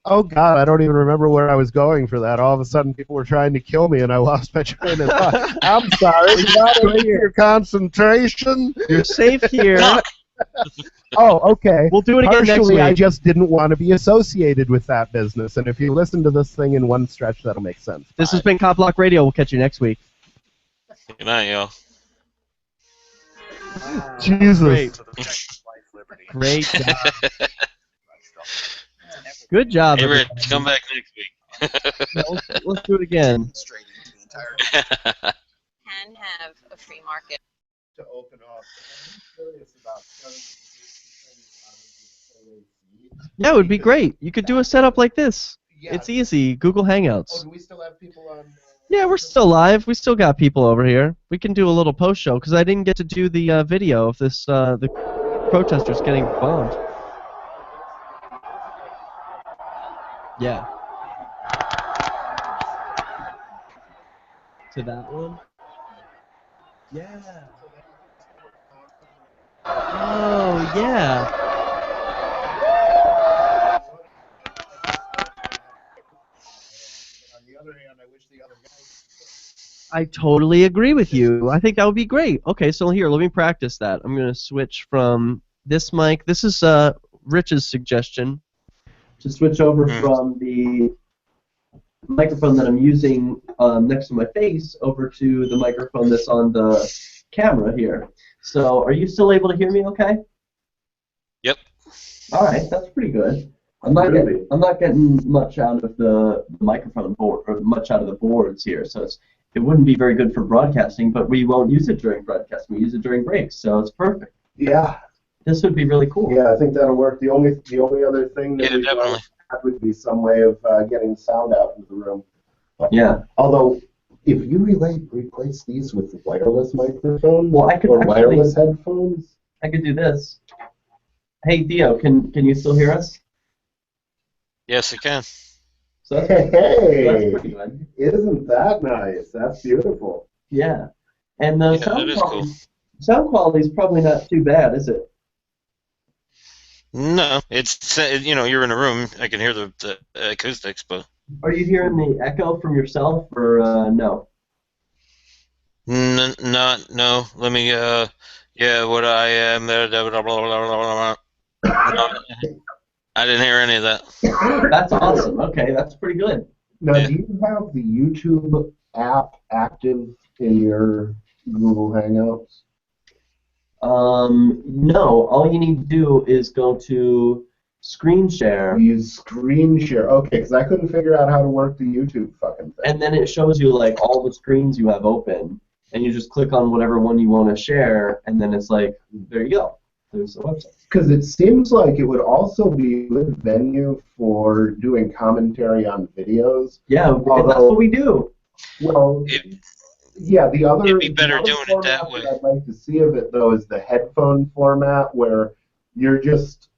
oh God, I don't even remember where I was going for that. All of a sudden, people were trying to kill me, and I lost my train of thought. I'm sorry. You gotta break your concentration. You're safe here. Oh, okay. We'll do it again next week. I just didn't want to be associated with that business, and if you listen to this thing in one stretch, that'll make sense. This has been CopBlockRadio. We'll catch you next week. Good night, y'all. Jesus. Great job. Good job. Hey, Rich, come back next week. Let's do it again. Can have a free market. To open up. I'm curious about Yeah, it would be great. You could do a setup like this. Yeah. It's easy. Google Hangouts. Oh, do we still have people on? Yeah, we're still live. We still got people over here. We can do a little post show because I didn't get to do the video of this the protesters getting bombed. Yeah. To that one? Yeah. Oh, yeah. other hand, I wish the other guy. I totally agree with you. I think that would be great. Okay, so here, let me practice that. I'm going to switch from this mic. This is Rich's suggestion to switch over from the microphone that I'm using next to my face over to the microphone that's on the camera here. So, are you still able to hear me okay? Yep. All right, that's pretty good. I'm not getting much out of the microphone board, or much out of the boards here, so it wouldn't be very good for broadcasting, but we won't use it during broadcasting. We use it during breaks, so it's perfect. Yeah. This would be really cool. Yeah, I think that'll work. The only other thing that we would be some way of getting sound out into the room. Yeah. Although, if you replace these with wireless microphones I could or wireless headphones, I could do this. Hey, Dio, can you still hear us? Yes, I can. So that's pretty good. Isn't that nice? That's beautiful. Yeah. And the sound quality is probably not too bad, is it? No, it's you're in a room. I can hear the acoustics, but. Are you hearing the echo from yourself, or no? No. Let me. What I am. I didn't hear any of that. That's awesome. Okay, that's pretty good. Now, do you have the YouTube app active in your Google Hangouts? No. All you need to do is go to screen share. Use screen share. Okay, because I couldn't figure out how to work the YouTube fucking thing. And then it shows you like all the screens you have open, and you just click on whatever one you want to share, and then it's like, there you go. There's the website. Because it seems like it would also be a good venue for doing commentary on videos. Yeah, that's what we do. Well, yeah, the other. It'd be better doing it that way. I'd like to see of it though is the headphone format, where you're just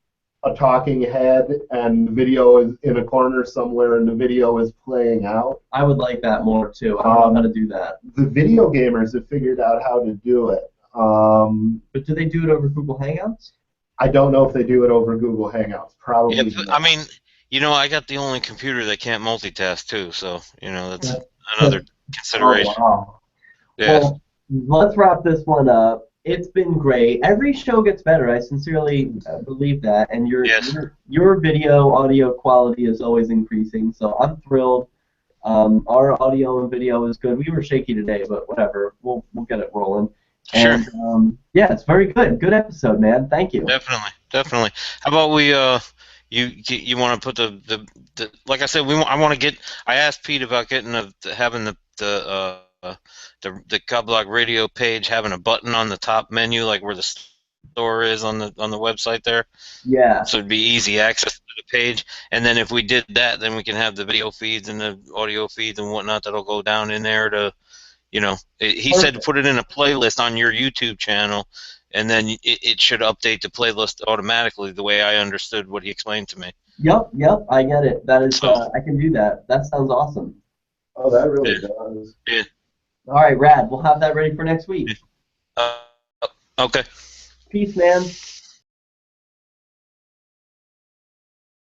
a talking head and the video is in a corner somewhere and the video is playing out. I would like that more too. I don't know how to do that. The video gamers have figured out how to do it. But do they do it over Google Hangouts? I don't know if they do it over Google Hangouts. Probably. Yeah, I mean, I got the only computer that can't multitask too, so that's another consideration. Oh, wow. Yeah. Well, let's wrap this one up. It's been great. Every show gets better. I sincerely believe that, and your video audio quality is always increasing. So I'm thrilled. Our audio and video is good. We were shaky today, but whatever. We'll get it rolling. Sure. And, yeah, it's very good. Good episode, man. Thank you. Definitely. How about we you want to put the like I said, I want to get. I asked Pete about having the CopBlockRadio page having a button on the top menu, like where the store is on the website there. Yeah. So it'd be easy access to the page, and then if we did that, then we can have the video feeds and the audio feeds and whatnot that'll go down in there to. He said to put it in a playlist on your YouTube channel, and then it should update the playlist automatically the way I understood what he explained to me. Yep, I get it. That is, I can do that. That sounds awesome. Oh, that really does. Yeah. All right, rad. We'll have that ready for next week. Okay. Peace, man.